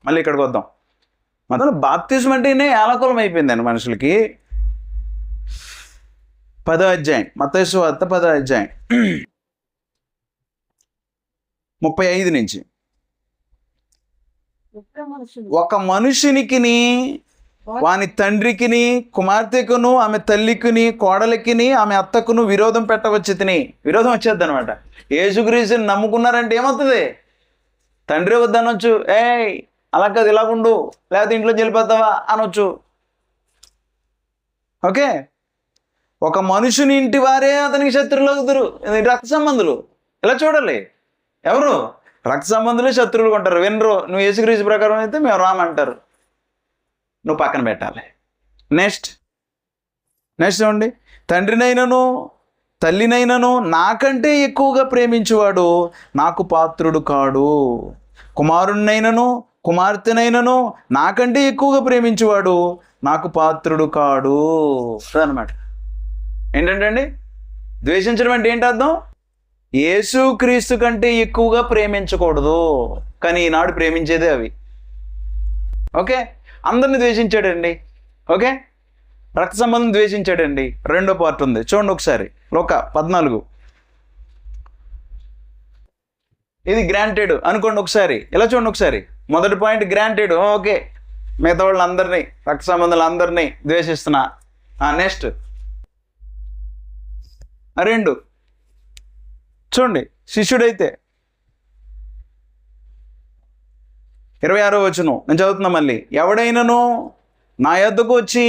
మళ్ళీ ఇక్కడికి వద్దాం. మొదలు బాప్తిజం అంటేనే ఏలకులం అయిపోయిందండి మనుషులకి. 10వ అధ్యాయం, మత్తయి సువార్త 10వ అధ్యాయం 35 నుంచి. ఒక మనుషునికిని వాని తండ్రికిని కుమార్తెకును ఆమె తల్లికిని కోడలికిని ఆమె అత్తకును విరోధం పెట్టవచ్చుని. విరోధం వచ్చేద్ది అనమాట. యేసుక్రీస్తుని నమ్ముకున్నారంటే ఏమవుతుంది? తండ్రి వద్దనొచ్చు, అలా కాదు ఇలాగుండు, లేకపోతే ఇంట్లో వెళ్ళిపోతావా అనొచ్చు. ఓకే, ఒక మనుషుని ఇంటి వారే అతనికి శత్రువులు అవుతారు. రక్త సంబంధులు ఇలా చూడాలి. ఎవరు? రక్త సంబంధులే శత్రువులు కొంటారు. వినరు. నువ్వు యేసుక్రీస్తు ప్రకారం అయితే మేము రామంటారు, నువ్వు పక్కన పెట్టాలి. నెక్స్ట్ చూడండి. తండ్రినైనను తల్లినైనను నాకంటే ఎక్కువగా ప్రేమించువాడు నాకు పాత్రుడు కాడు. కుమారుణ్ణైనను కుమార్తెనైనను నాకంటే ఎక్కువగా ప్రేమించువాడు నాకు పాత్రుడు కాడు. అదనమాట. ఏంటంటే అండి, ద్వేషించడం అంటే ఏంటి అర్థం? యేసుక్రీస్తు కంటే ఎక్కువగా ప్రేమించకూడదు. కానీ ఈనాడు ప్రేమించేదే అవి. ఓకే, అందరిని ద్వేషించాడండి. ఓకే, రక్త సంబంధం ద్వేషించాడండి. రెండో పార్ట్ ఉంది, చూడండి ఒకసారి. లోక 14. ఇది గ్రాంటెడ్ అనుకోండి ఒకసారి. ఇలా చూడండి ఒకసారి. మొదటి పాయింట్ గ్రాంటెడ్, ఓకే, మిగతా వాళ్ళందరినీ రక్త సంబంధాలు అందరినీ ద్వేషిస్తున్నా. నెక్స్ట్ 2 చూడండి. శిష్యుడైతే 26వ వచనం నేను చదువుతున్నా మళ్ళీ. ఎవడైనాను నా యొద్దకు వచ్చి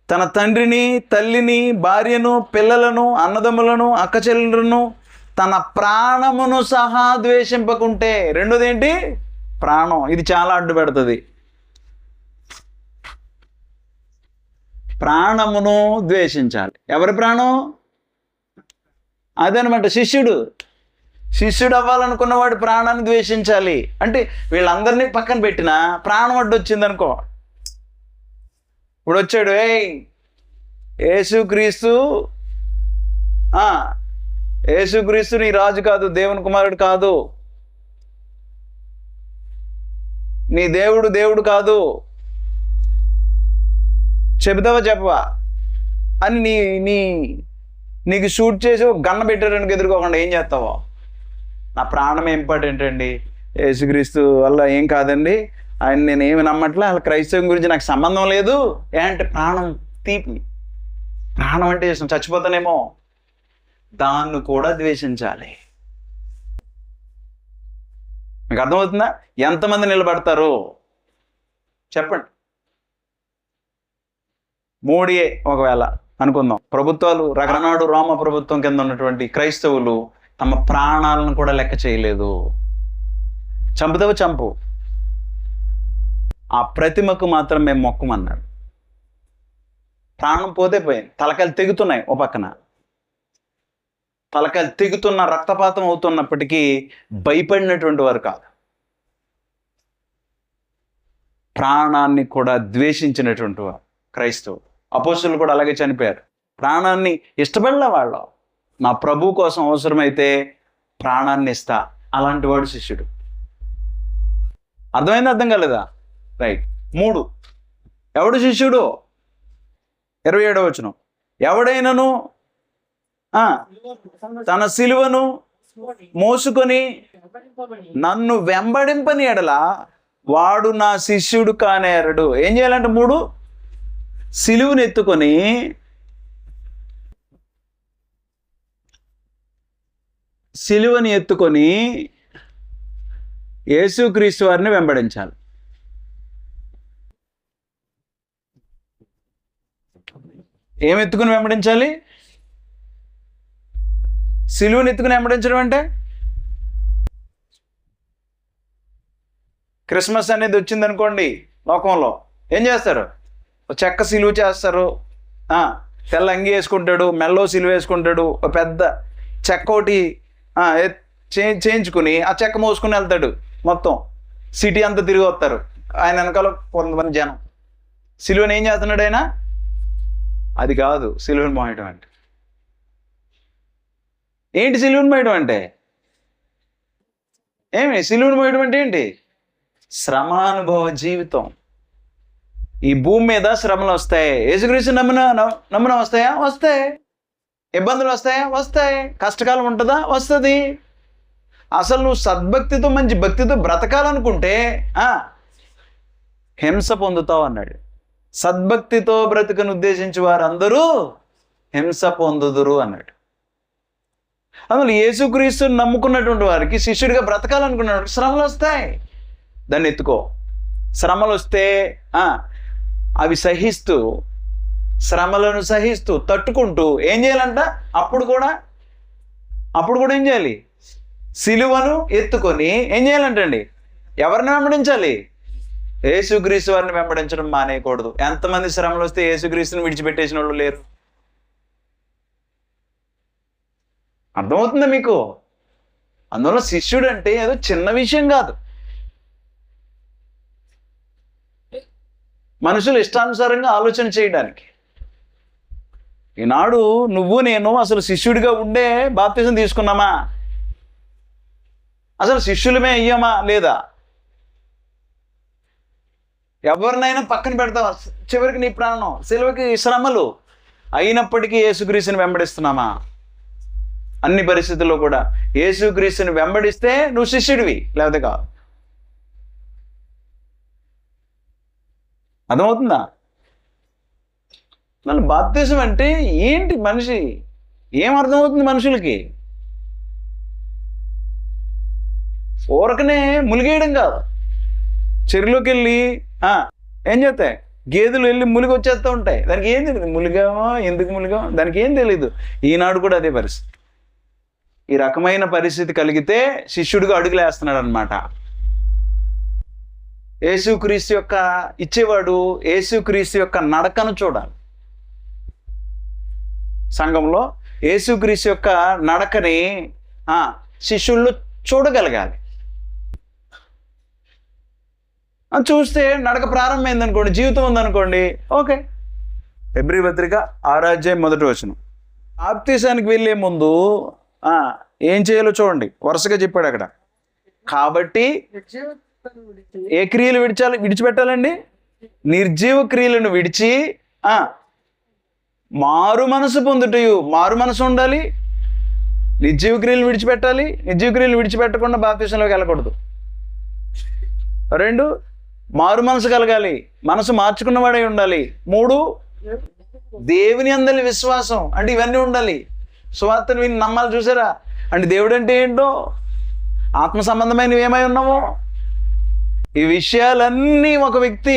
తన తండ్రిని తల్లిని భార్యను పిల్లలను అన్నదమ్ములను అక్కచెల్లెలను తన ప్రాణమును సహా ద్వేషింపకుంటే. రెండోది ఏంటి? ప్రాణం. ఇది చాలా అడ్డు పెడుతుంది. ప్రాణమును ద్వేషించాలి. ఎవరి ప్రాణం? అదనమాట. శిష్యుడు అవ్వాలనుకున్నవాడు ప్రాణాన్ని ద్వేషించాలి. అంటే వీళ్ళందరినీ పక్కన పెట్టినా ప్రాణం అడ్డు వచ్చింది అనుకో. ఇప్పుడు వచ్చాడు, యేసుక్రీస్తు నీ రాజు కాదు, దేవుని కుమారుడు కాదు, నీ దేవుడు కాదు, చెబుతావా చెప్పవా అని నీకు షూట్ చేసి గన్న పెట్టడానికి ఎదుర్కోకుండా ఏం చేస్తావో? నా ప్రాణం ఇంపార్టెంట్ అండి, యేసుక్రీస్తు వల్ల ఏం కాదండి, ఆయన నేను ఏమి నమ్మట్లే, అసలు క్రైస్తవం గురించి నాకు సంబంధం లేదు. అంటే ప్రాణం తీపి. ప్రాణం అంటే ఇష్టం, చచ్చిపోతానేమో, దాన్ని కూడా ద్వేషించాలి. మీకు అర్థమవుతుందా? ఎంతమంది నిలబడతారు చెప్పండి? మోడీయే ఒకవేళ అనుకుందాం. ప్రభుత్వాలు రకరకాల రోమ ప్రభుత్వం కింద ఉన్నటువంటి క్రైస్తవులు తమ ప్రాణాలను కూడా లెక్క చేయలేదు. చంపుతావు చంపు, ఆ ప్రతిమకు మాత్రం మేము మొక్కమన్నాడు. ప్రాణం పోతే పోయింది. తలకాయలు తెగుతున్నాయి, ఓ పక్కన తలకాయలు తెగుతున్న, రక్తపాతం అవుతున్నప్పటికీ భయపడినటువంటి వారు కాదు. ప్రాణాన్ని కూడా ద్వేషించినటువంటి వారు క్రైస్తవులు. అపోస్తులు కూడా అలాగే చనిపోయారు. ప్రాణాన్ని ఇష్టపడలే వాళ్ళు. నా ప్రభు కోసం అవసరమైతే ప్రాణాన్ని ఇస్తా, అలాంటి వాడు శిష్యుడు. అర్థమైంది? అర్థం కాలేదా? రైట్. 3, ఎవడు శిష్యుడు? 27వ వచనం, ఎవడైనను తన సిలువను మోసుకొని నన్ను వెంబడింపని ఎడల వాడు నా శిష్యుడు కానేరడు. ఏం చేయాలంటే 3, సిలువను ఎత్తుకొని యేసుక్రీస్తు వారిని వెంబడించాలి. ఏం ఎత్తుకుని వెంబడించాలి? సిలువను ఎత్తుకుని వెంబడించడం అంటే, క్రిస్మస్ అనేది వచ్చిందనుకోండి, లోకంలో ఏం చేస్తారు? చెక్క సిలువ చేస్తారు, తెల్ల అంగి వేసుకుంటాడు, మెల్లో సిలువ వేసుకుంటాడు, ఒక పెద్ద చెక్క ఒకటి చేయించుకుని ఆ చెక్క మోసుకుని వెళ్తాడు. మొత్తం సిటీ అంతా తిరిగి వస్తారు. ఆయన వెనకాల కొంతమంది జనం. సిలువను ఏం చేస్తున్నాడు ఆయన? అది కాదు సిలువను మోయడం అంటే. ఏంటి సిలువను మోయడం అంటే? సిలువను మోయడం అంటే ఏంటి? శ్రమానుభవ జీవితం. ఈ భూమి మీద శ్రమలు వస్తాయి. యేసుక్రీస్తు నమ్మున వస్తాయా? వస్తాయి. ఇబ్బందులు వస్తాయా? వస్తాయి. కష్టకాలం ఉంటుందా? వస్తుంది. అసలు నువ్వు సద్భక్తితో, మంచి భక్తితో బ్రతకాలనుకుంటే హింస పొందుతావు అన్నాడు. సద్భక్తితో బ్రతుకను ఉద్దేశించి వారందరూ హింస పొందుదురు అన్నాడు. అందులో యేసుక్రీస్తుని నమ్ముకున్నటువంటి వారికి, శిష్యుడిగా బ్రతకాలనుకున్నాడు, శ్రమలు వస్తాయి. దాన్ని ఎత్తుకో. శ్రమలు వస్తే అవి సహిస్తూ, శ్రమలను సహిస్తూ తట్టుకుంటూ ఏం చేయాలంట? అప్పుడు కూడా ఏం చేయాలి? సిలువను ఎత్తుకొని ఏం చేయాలంటండి? ఎవరిని వెంబడించాలి? యేసుక్రీస్తు వారిని వెంబడించడం మానేయకూడదు. ఎంతమంది శ్రమలు వస్తే యేసుక్రీస్తుని విడిచిపెట్టేసిన వాళ్ళు లేరు? అర్థమవుతుందా మీకు? అందువల్ల శిష్యుడు అంటే ఏదో చిన్న విషయం కాదు. మనుషులు ఇష్టానుసారంగా ఆలోచన చేయడానికి. ఈనాడు నువ్వు నేను అసలు శిష్యుడిగా ఉండే బాప్తిజం తీసుకున్నామా? అసలు శిష్యులమే అయ్యామా లేదా? ఎవరినైనా పక్కన పెడతావా? చివరికి నీ ప్రాణం, సిలువకి శ్రమలు అయినప్పటికీ యేసుక్రీస్తుని వెంబడిస్తున్నామా? అన్ని పరిస్థితుల్లో కూడా యేసుక్రీస్తుని వెంబడిస్తే నువ్వు శిష్యుడివి, లేకపోతే కాదు. అర్థమవుతుందా? మళ్ళీ బాప్తిజం అంటే ఏంటి? మనిషి ఏం అర్థమవుతుంది మనుషులకి? ఊరకనే ములిగేయడం కాదు. చెరువులోకి వెళ్ళి ఏం చేస్తాయి? గేదెలు వెళ్ళి ములిగి వచ్చేస్తూ ఉంటాయి. దానికి ఏం తెలియదు, ములిగామో ఎందుకు ములిగామో దానికి ఏం తెలీదు. ఈనాడు కూడా అదే పరిస్థితి. ఈ రకమైన పరిస్థితి కలిగితే శిష్యుడిగా అడుగులేస్తున్నాడు అనమాట. యేసుక్రీస్తు యొక్క ఇచ్చేవాడు యేసుక్రీస్తు యొక్క నడకను చూడాలి. సంఘంలో యేసుక్రీస్తు యొక్క నడకని శిష్యుల్లో చూడగలగాలి. చూస్తే నడక ప్రారంభమైంది అనుకోండి, జీవితం ఉందనుకోండి, ఓకే. హెబ్రీ పత్రిక 6:1 బాప్తిసానికి వెళ్ళే ముందు ఏం చేయాలో చూడండి, వరుసగా చెప్పాడు అక్కడ. కాబట్టి ఏ క్రియలు విడిచిపెట్టాలండి? నిర్జీవ క్రియలను విడిచి మారు మనసు పొందుటయు. మారు మనసు ఉండాలి. నిర్జీవ క్రియలు విడిచిపెట్టాలి. నిర్జీవ క్రియలు విడిచిపెట్టకుండా బాప్తిసంలోకి వెళ్ళకూడదు. 2, మారు మనసు కలగాలి, మనసు మార్చుకున్నవాడై ఉండాలి. 3, దేవుని అందలి విశ్వాసం, అంటే ఇవన్నీ ఉండాలి. సువార్తను విని నమ్మాలి. చూసారా? అంటే దేవుడు అంటే ఏంటో, ఆత్మ సంబంధమైనవి ఏమై ఉన్నావో, ఈ విషయాలన్నీ ఒక వ్యక్తి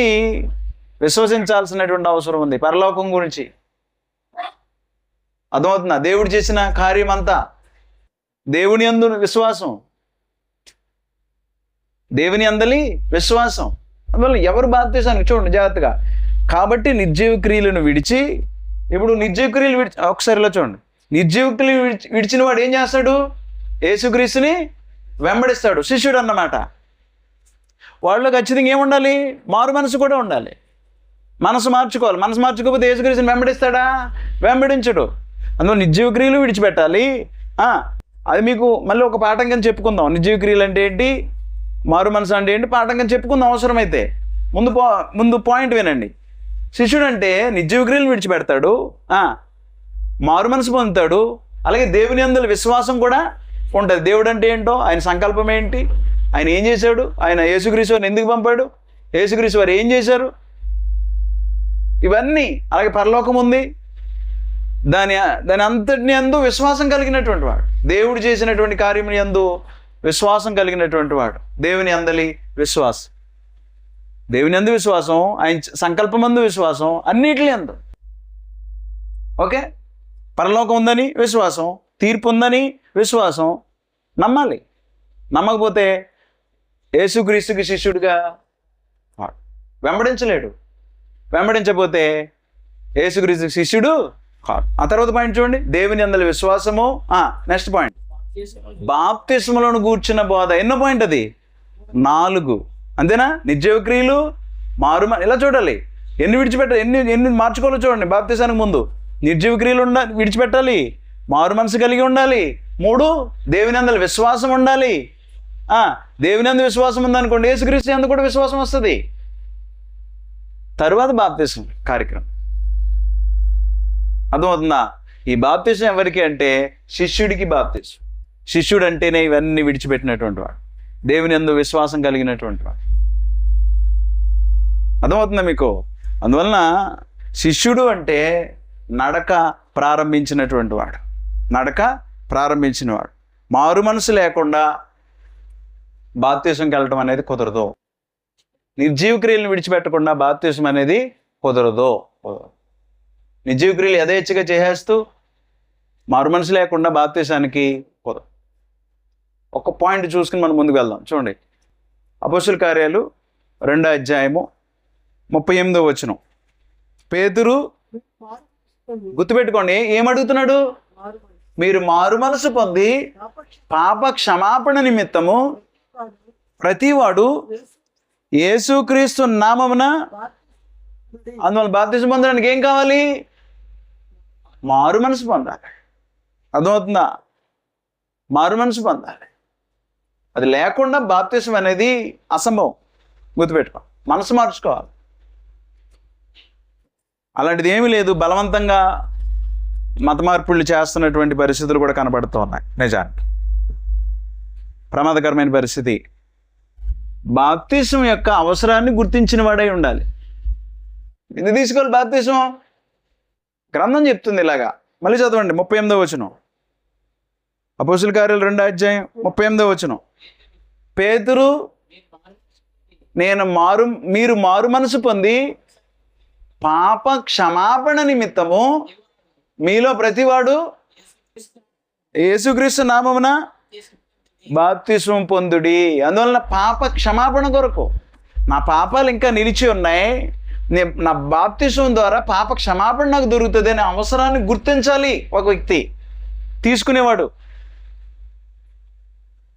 విశ్వసించాల్సినటువంటి అవసరం ఉంది. పరలోకం గురించి అర్థమవుతుందా? దేవుడు చేసిన కార్యం అంతా, దేవుని యందు విశ్వాసం, దేవుని అందలి విశ్వాసం. అందువల్ల ఎవరు బాప్తిసానికి చూడండి జాగ్రత్తగా. కాబట్టి నిర్జీవ క్రియలను విడిచి ఇప్పుడు నిర్జీవ క్రియలు ఒకసారి ఇలా చూడండి, నిర్జీవ క్రియలు విడిచిన వాడు ఏం చేస్తాడు? యేసుక్రీస్తుని వెంబడిస్తాడు, శిష్యుడు అన్నమాట. వాళ్ళు ఖచ్చితంగా ఏముండాలి? మారు మనసు కూడా ఉండాలి, మనసు మార్చుకోవాలి. మనసు మార్చుకోకపోతే యేసుక్రీస్తుని వెంబడిస్తాడా? వెంబడించడు. అందులో నిర్జీవ క్రియలు విడిచిపెట్టాలి. అది మీకు మళ్ళీ ఒక పాఠం కింద చెప్పుకుందాం. నిర్జీవ క్రియలు అంటే ఏంటి, మారు మనసు అంటే ఏంటి, పాఠం కింద చెప్పుకుందాం అవసరమైతే. ముందు పాయింట్ వినండి. శిష్యుడు అంటే నిర్జీవ క్రియలు విడిచిపెడతాడు, మారు మనసు పొందుతాడు, అలాగే దేవుని యందు విశ్వాసం కూడా ఉంటుంది. దేవుడు అంటే ఏంటో, ఆయన సంకల్పం ఏంటి, ఆయన ఏం చేశాడు, ఆయన యేసుక్రీస్తు వారిని ఎందుకు పంపాడు, యేసుక్రీస్తు వారు ఏం చేశారు, ఇవన్నీ. అలాగే పరలోకం ఉంది, దాని అంతటిని యందు విశ్వాసం కలిగినటువంటి వాడు, దేవుడు చేసినటువంటి కార్యం యందు విశ్వాసం కలిగినటువంటి వాడు. దేవుని అందలి విశ్వాసం, దేవుని అందు విశ్వాసం, ఆయన సంకల్పం అందు విశ్వాసం, అన్నిటి అందు. ఓకే, పరలోకం ఉందని విశ్వాసం, తీర్పు ఉందని విశ్వాసం, నమ్మాలి. నమ్మకపోతే యేసుక్రీస్తుకి శిష్యుడిగా వెంబడించలేడు. వెంబడించకపోతే యేసుక్రీస్తుకి శిష్యుడు కాదు. ఆ తర్వాత పాయింట్ చూడండి, దేవుని అందలి విశ్వాసము. నెక్స్ట్ పాయింట్, బాప్తిస్మలను గూర్చిన బోధ. ఎన్నో పాయింట్ అది? 4. అంతేనా? నిర్జీవ క్రియలు, ఇలా చూడాలి. ఎన్ని విడిచిపెట్టాలి, ఎన్ని మార్చుకోవాలో చూడండి. బాప్తిసానికి ముందు నిర్జీవ క్రియలు విడిచిపెట్టాలి, మారు మనసు కలిగి ఉండాలి. 3, దేవుని అందలి విశ్వాసం ఉండాలి. దేవుని అందు విశ్వాసం ఉందనుకోండి, యేసుక్రీస్తు యందు కూడా విశ్వాసం వస్తుంది. తరువాత బాప్తిసం కార్యక్రమం. అర్థమవుతుందా? ఈ బాప్తిసం ఎవరికి అంటే శిష్యుడికి బాప్తిసం. శిష్యుడు అంటేనే ఇవన్నీ విడిచిపెట్టినటువంటి వాడు, దేవుని యందు విశ్వాసం కలిగినటువంటి వాడు. అర్థమవుతుందా మీకు? అందువలన శిష్యుడు అంటే నడక ప్రారంభించినటువంటి వాడు, నడక ప్రారంభించిన వాడు. మారు మనసు లేకుండా బాప్తిసంకి వెళ్ళటం అనేది కుదరదు. నిర్జీవ క్రియలను విడిచిపెట్టకుండా బాప్తిసం అనేది కుదరదు. నిర్జీవ క్రియలు యథేచ్ఛగా చేసేస్తూ మారు మనసు లేకుండా బాప్తిసానికి కుదరదు. ఒక పాయింట్ చూసుకుని మనం ముందుకు వెళ్దాం. చూడండి, అపోస్తుల కార్యాలు 2వ అధ్యాయము 38వ వచనం. పేతురు, గుర్తుపెట్టుకోండి, ఏమడుగుతున్నాడు? మీరు మారు మనసు పొంది పాప క్షమాపణ నిమిత్తము ప్రతివాడు యేసుక్రీస్తు నామమున. అందువల్ల బాప్తిసం పొందడానికి ఏం కావాలి? మారు మనసు పొందాలి. అర్థమవుతుందా? మారు మనసు పొందాలి. అది లేకుండా బాప్తిసం అనేది అసంభవం. గుర్తుపెట్టుకో, మనసు మార్చుకోవాలి. అలాంటిది ఏమీ లేదు. బలవంతంగా మత మార్పులు చేస్తున్నటువంటి పరిస్థితులు కూడా కనబడుతూ ఉన్నాయి. నిజానికి ప్రమాదకరమైన పరిస్థితి. బాప్తిసం యొక్క అవసరాన్ని గుర్తించిన వాడై ఉండాలి. ఎందుకు తీసుకోవాలి బాప్తిసం? గ్రంథం చెప్తుంది ఇలాగా. మళ్ళీ చదవండి, 38వ వచనం. అపోస్తుల కార్యాలు 2వ అధ్యాయం 38వ వచనం. పేతురు, మీరు మారు మనసు పొంది పాప క్షమాపణ నిమిత్తము మీలో ప్రతివాడు యేసుక్రీస్తు నామమున బాప్తిస్మం పొందుడి. అందువలన పాప క్షమాపణ కొరకు, నా పాపాలు ఇంకా నిలిచి ఉన్నాయి, నా బాప్తిస్మం ద్వారా పాప క్షమాపణ నాకు దొరుకుతుంది అనే అవసరాన్ని గుర్తించాలి ఒక వ్యక్తి, తీసుకునేవాడు.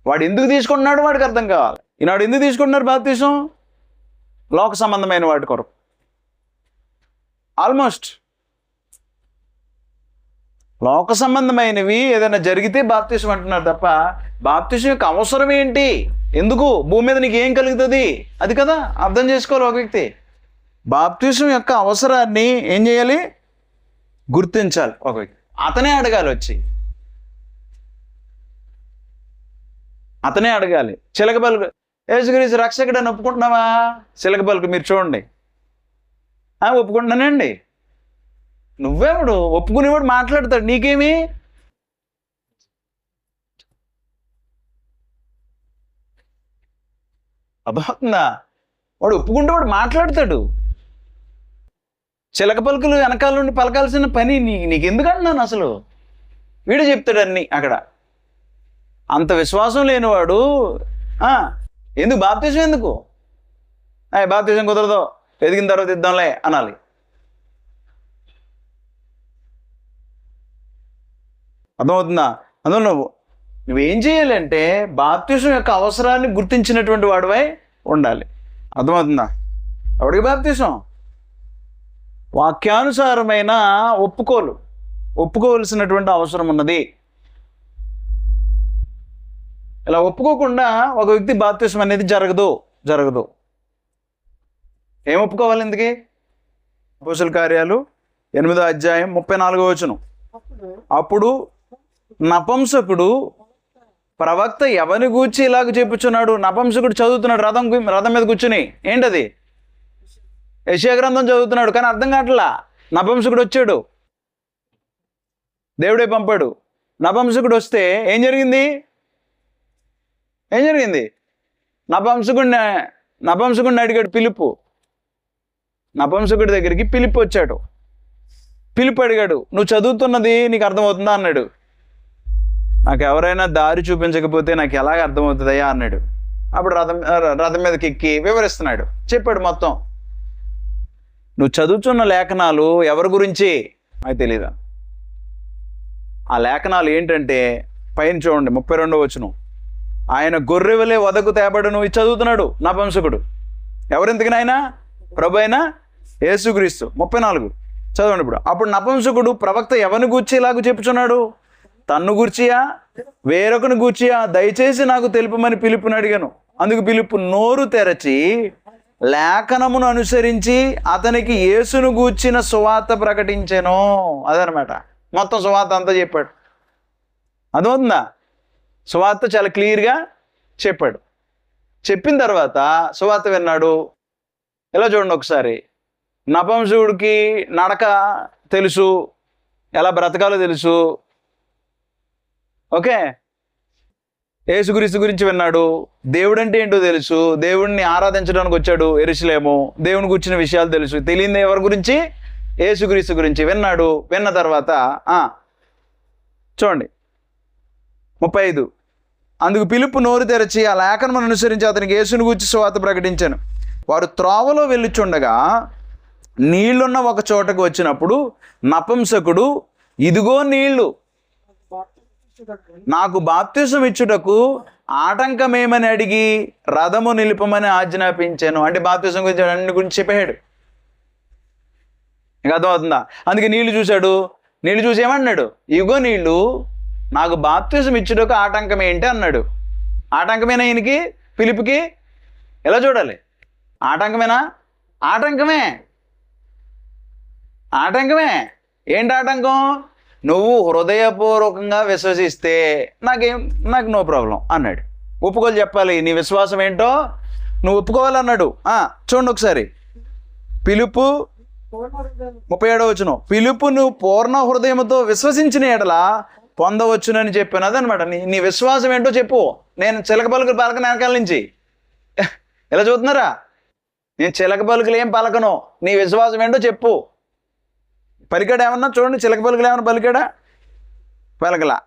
వాడు ఎందుకు తీసుకుంటున్నాడు వాడికి అర్థం కావాలి. ఈనాడు ఎందుకు తీసుకుంటున్నారు బాప్తిస్మం? లోక సంబంధమైన వాటి కొరకు. ఆల్మోస్ట్ లోక సంబంధమైనవి ఏదైనా జరిగితే బాప్తిసం అంటున్నారు తప్ప బాప్తిసం యొక్క అవసరం ఏంటి, ఎందుకు, భూమి మీద నీకు ఏం కలుగుతుంది, అది కదా అర్థం చేసుకోవాలి ఒక వ్యక్తి. బాప్తిసం యొక్క అవసరాన్ని ఏం చేయాలి? గుర్తించాలి ఒక వ్యక్తి. అతనే అడగాలి, వచ్చి అతనే అడగాలి. చిలక పలుకు, యేసుక్రీస్తు రక్షకుడు అని ఒప్పుకుంటున్నావా? చిలక పలుకు మీరు చూడండి. ఒప్పుకుంటున్నానండి. నువ్వెవడు? ఒప్పుకునేవాడు మాట్లాడతాడు, నీకేమి? అర్థమవుతుందా? వాడు ఒప్పుకుంటే వాడు మాట్లాడతాడు. చిలక పలుకులు వెనకాల నుండి పలకాల్సిన పని నీకెందుకు అంటున్నాను అసలు? వీడు చెప్తాడు అన్నీ అక్కడ. అంత విశ్వాసం లేనివాడు ఎందుకు బాప్తిసం? ఎందుకు బాప్తిసం కుదరదు, ఎదిగిన తర్వాత ఇద్దాంలే అనాలి. అర్థమవుతుందా? అందులో నువ్వేం చేయాలంటే బాప్తిసం యొక్క అవసరాన్ని గుర్తించినటువంటి వాడివై ఉండాలి. అర్థమవుతుందా? ఎవడికి బాప్తిసం? వాక్యానుసారమైన ఒప్పుకోవలసినటువంటి అవసరం ఉన్నది. ఇలా ఒప్పుకోకుండా ఒక వ్యక్తి బాప్తిసం అనేది జరగదు. ఏం ఒప్పుకోవాలి? ఎందుకు? అపోస్తలుల కార్యాలు 8వ అధ్యాయం 44వ వచనం. అప్పుడు నపుంసకుడు ప్రవక్త ఎవరిని గూర్చి ఇలాగ చెప్పుచున్నాడు? నపుంసకుడు చదువుతున్నాడు రథం మీద కూర్చుని. ఏంటది? యెషయా గ్రంథం చదువుతున్నాడు, కానీ అర్థం కావట్లా. నపుంసకుడు వచ్చాడు, దేవుడే పంపాడు. నపుంసకుడు వస్తే ఏం జరిగింది? నపుంసకుడిని అడిగాడు పిలుపు. నపుంసకుడి దగ్గరికి పిలుపు వచ్చాడు. పిలుపు అడిగాడు, నువ్వు చదువుతున్నది నీకు అర్థమవుతుందా అన్నాడు. నాకు ఎవరైనా దారి చూపించకపోతే నాకు ఎలాగ అర్థమవుతుందయ్యా అన్నాడు. అప్పుడు రథం మీదకి ఎక్కి వివరిస్తున్నాడు, చెప్పాడు మొత్తం. నువ్వు చదువుతున్న లేఖనాలు ఎవరి గురించి నాకు తెలీదా? ఆ లేఖనాలు ఏంటంటే పైన చూడండి 32వ వచనం. ఆయన గొర్రెవలే వదకు తేబడును. ఇది చదువుతున్నాడు నపుంసకుడు. ఎవరెందుకు నాయన? ప్రభు అయిన యేసుక్రీస్తు. 34 చదవండి ఇప్పుడు. అప్పుడు నపుంసకుడు ప్రవక్త ఎవరిని గూర్చి ఇలాగ చెప్పుచున్నాడు? తన్ను గూర్చియా వేరొకని గూర్చియా? దయచేసి నాకు తెలుపమని పిలుపుని అడిగాను. అందుకు పిలుపు నోరు తెరచి లేఖనమును అనుసరించి అతనికి యేసును గూర్చిన సువార్త ప్రకటించెను. అదనమాట, మొత్తం సువార్త అంతా చెప్పాడు. అర్థమవుతుందా? సువార్త చాలా క్లియర్గా చెప్పాడు. చెప్పిన తర్వాత సువార్త విన్నాడు. ఎలా చూడండి ఒకసారి. నపుంసకుడికి నడక తెలుసు, ఎలా బ్రతకాలో తెలుసు. ఓకే, యేసుక్రీస్తు గురించి విన్నాడు. దేవుడు అంటే ఏంటో తెలుసు. దేవుడిని ఆరాధించడానికి వచ్చాడు యెరూషలేము. దేవుని గురించిన విషయాలు తెలుసు. తెలియదు ఎవరి గురించి? యేసుక్రీస్తు గురించి విన్నాడు. విన్న తర్వాత చూడండి 35. అందుకు పిలుపు నోరు తెరచి ఆ లేఖనమును అనుసరించి అతనికి యేసుని గూర్చి సువార్త ప్రకటించాను. వారు త్రోవలో వెళ్ళుచుండగా నీళ్లున్న ఒక చోటకు వచ్చినప్పుడు నపుంసకుడు, ఇదిగో నీళ్లు, నాకు బాప్తిసం ఇచ్చుటకు ఆటంకమేమని అడిగి రథము నిలుపమని ఆజ్ఞాపించాను. అంటే బాప్తిసం గురించి అన్ని గురించి చెప్పాడు. ఇంకా అర్థమవుతుందా? అందుకే నీళ్లు చూశాడు. నీళ్లు చూసి ఏమన్నాడు? ఇగో నీళ్లు, నాకు బాప్తిసం ఇచ్చుటకు ఆటంకం ఏంటి అన్నాడు. ఆటంకమేనా ఈయనకి? పిలుపుకి? ఎలా చూడాలి? ఆటంకమేనా? ఆటంకమే. ఏంటి ఆటంకం? నువ్వు హృదయపూర్వకంగా విశ్వసిస్తే నాకు నో ప్రాబ్లం అన్నాడు. ఒప్పుకోలు చెప్పాలి, నీ విశ్వాసం ఏంటో నువ్వు ఒప్పుకోవాలన్నాడు. చూడండి ఒకసారి. పిలుపు 37వ వచనం. పిలుపు నువ్వు పూర్ణ హృదయంతో విశ్వసించిన ఎడల పొందవచ్చునని చెప్పాను. అదనమాట, నీ విశ్వాసం ఏంటో చెప్పు. నేను చిలక పలుకులు పలకను వెనకాల నుంచి. ఎలా చూస్తున్నారా? నేను చిలక పలుకులు ఏం పలకను. నీ విశ్వాసం ఏంటో చెప్పు. పలికాడా ఏమన్నా? చూడండి, చిలక పలుకులు ఏమన్నా పలికాడా? పలకలా.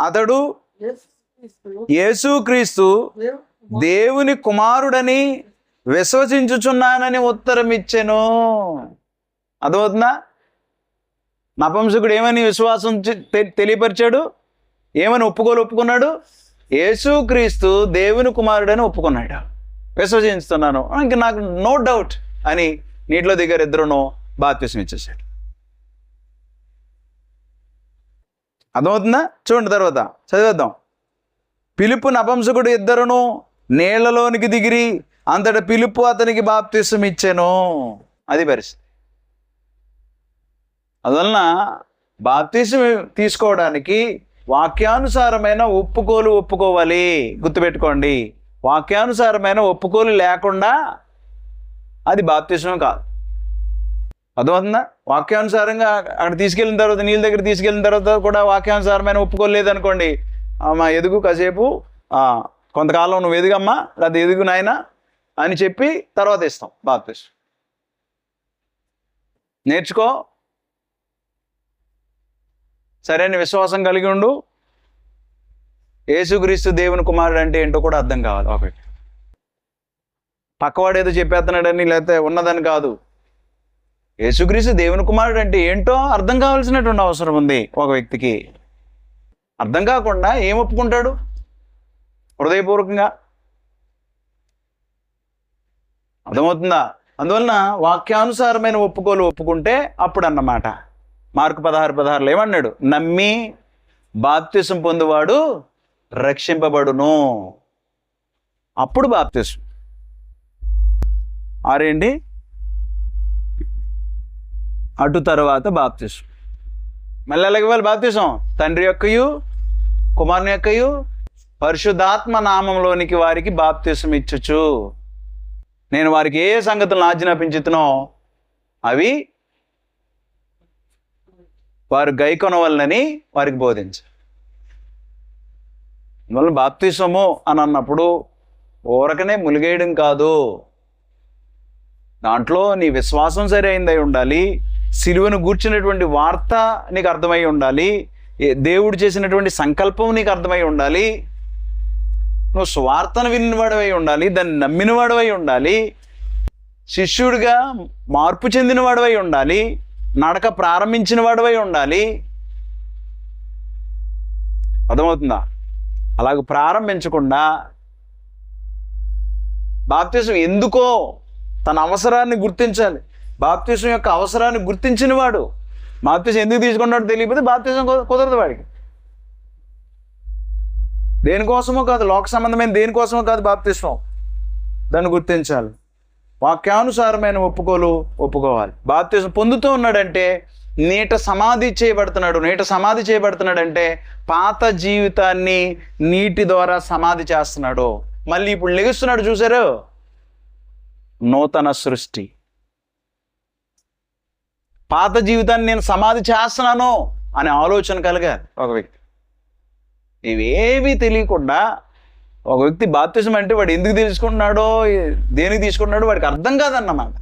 అతడు యేసుక్రీస్తు దేవుని కుమారుడని విశ్వసించుచున్నానని ఉత్తరం ఇచ్చెను. అర్థమవుతుందా? నపుంసకుడు ఏమని విశ్వాసం తెలియపరిచాడు? ఏమని ఒప్పుకున్నాడు? యేసుక్రీస్తు దేవుని కుమారుడని ఒప్పుకున్నాడు. విశ్వసిస్తున్నాను, ఇంక నాకు నో డౌట్ అని నీటిలో దిగారు. ఇద్దరును బాప్తిసం ఇచ్చేసాడు. అర్థమవుతుందా? చూడండి తర్వాత చదివేద్దాం. పిలుపు నపుంసకుడు ఇద్దరును నీళ్లలోనికి దిగిరి, అంతటా పిలుపు అతనికి బాప్తిసం ఇచ్చెను. అది పరిస్థితి. అందువలన బాప్తిసం తీసుకోవడానికి వాక్యానుసారమైన ఒప్పుకోవాలి. గుర్తుపెట్టుకోండి, వాక్యానుసారమైన ఒప్పుకోలు లేకుండా అది బాప్తిసం కాదు. అర్థమవుతుందా? వాక్యానుసారంగా అక్కడ తీసుకెళ్ళిన తర్వాత, నీళ్ళ దగ్గర తీసుకెళ్ళిన తర్వాత కూడా వాక్యానుసారమైన ఒప్పుకోలేదనుకోండి, మా ఎదుగు కాసేపు కొంతకాలం నువ్వు ఎదుగమ్మా, లేదా ఎదుగు నాయన అని చెప్పి తర్వాత ఇస్తాం బాప్తిసం. నేర్చుకో, సరైన విశ్వాసం కలిగి ఉండు. యేసుక్రీస్తు దేవుని కుమారుడు అంటే ఏంటో కూడా అర్థం కావాలి. ఒకటి పక్కవాడు ఏదో చెప్పేస్తున్నాడని లేకపోతే ఉన్నదని కాదు. యేసుక్రీస్తు దేవుని కుమారుడు అంటే ఏంటో అర్థం కావాల్సినటువంటి అవసరం ఉంది ఒక వ్యక్తికి. అర్థం కాకుండా ఏం ఒప్పుకుంటాడు హృదయపూర్వకంగా? అర్థమవుతుందా? అందువలన వాక్యానుసారమైన ఒప్పుకోలు ఒప్పుకుంటే అప్పుడు అన్నమాట. మార్కు 16:16 ఏమన్నాడు? నమ్మి బాప్తిసం పొందువాడు రక్షింపబడును. అప్పుడు బాప్తిసం. ఆరేంటి? అటు తర్వాత బాప్తిసం. మళ్ళీ ఎలాగ ఇవ్వాలి బాప్తిసం? తండ్రి యొక్కయు కుమారుని యొక్కయు పరిశుద్ధాత్మ నామంలోనికి వారికి బాప్తిసం ఇచ్చుచు, నేను వారికి ఏ సంగతులను ఆజ్ఞాపించుతునో అవి వారు గైకొనవలనని వారికి బోధించు. అందువల్ల బాప్తిసము అని అన్నప్పుడు ఊరకనే ములిగేయడం కాదు. దాంట్లో నీ విశ్వాసం సరైనదై ఉండాలి, సిలువను గూర్చినటువంటి వార్త నీకు అర్థమై ఉండాలి, దేవుడు చేసినటువంటి సంకల్పం నీకు అర్థమై ఉండాలి, నువ్వు స్వార్థను విన్నవాడవై ఉండాలి, దాన్ని నమ్మినవాడవై ఉండాలి, శిష్యుడిగా మార్పు చెందినవాడవై ఉండాలి, నడక ప్రారంభించిన వాడవై ఉండాలి. అర్థమవుతుందా? అలాగ ప్రారంభించకుండా బాప్తిసం ఎందుకో తన అవసరాన్ని గుర్తించాలి. బాప్తిసం యొక్క అవసరాన్ని గుర్తించిన వాడు బాప్తిసం ఎందుకు తీసుకున్నాడో తెలియకపోతే బాప్తిసం కుదరదు వాడికి. దేనికోసమో కాదు, లోక సంబంధమైన దేనికోసమో కాదు బాప్తిసం, దాన్ని గుర్తించాలి. వాక్యానుసారమైన ఒప్పుకోవాలి. బాప్తిసం పొందుతూ ఉన్నాడంటే నీట సమాధి చేయబడుతున్నాడంటే పాత జీవితాన్ని నీటి ద్వారా సమాధి చేస్తున్నాడు. మళ్ళీ ఇప్పుడు లెగుస్తున్నాడు. చూసారు? నూతన సృష్టి. పాత జీవితాన్ని నేను సమాధి చేస్తున్నాను అనే ఆలోచన కలిగారు ఒక వ్యక్తి. ఇవేవి తెలియకుండా ఒక వ్యక్తి బాప్తిసం అంటే వాడు ఎందుకు తీసుకుంటున్నాడో దేనికి తీసుకుంటున్నాడో వాడికి అర్థం కాదన్నమాట.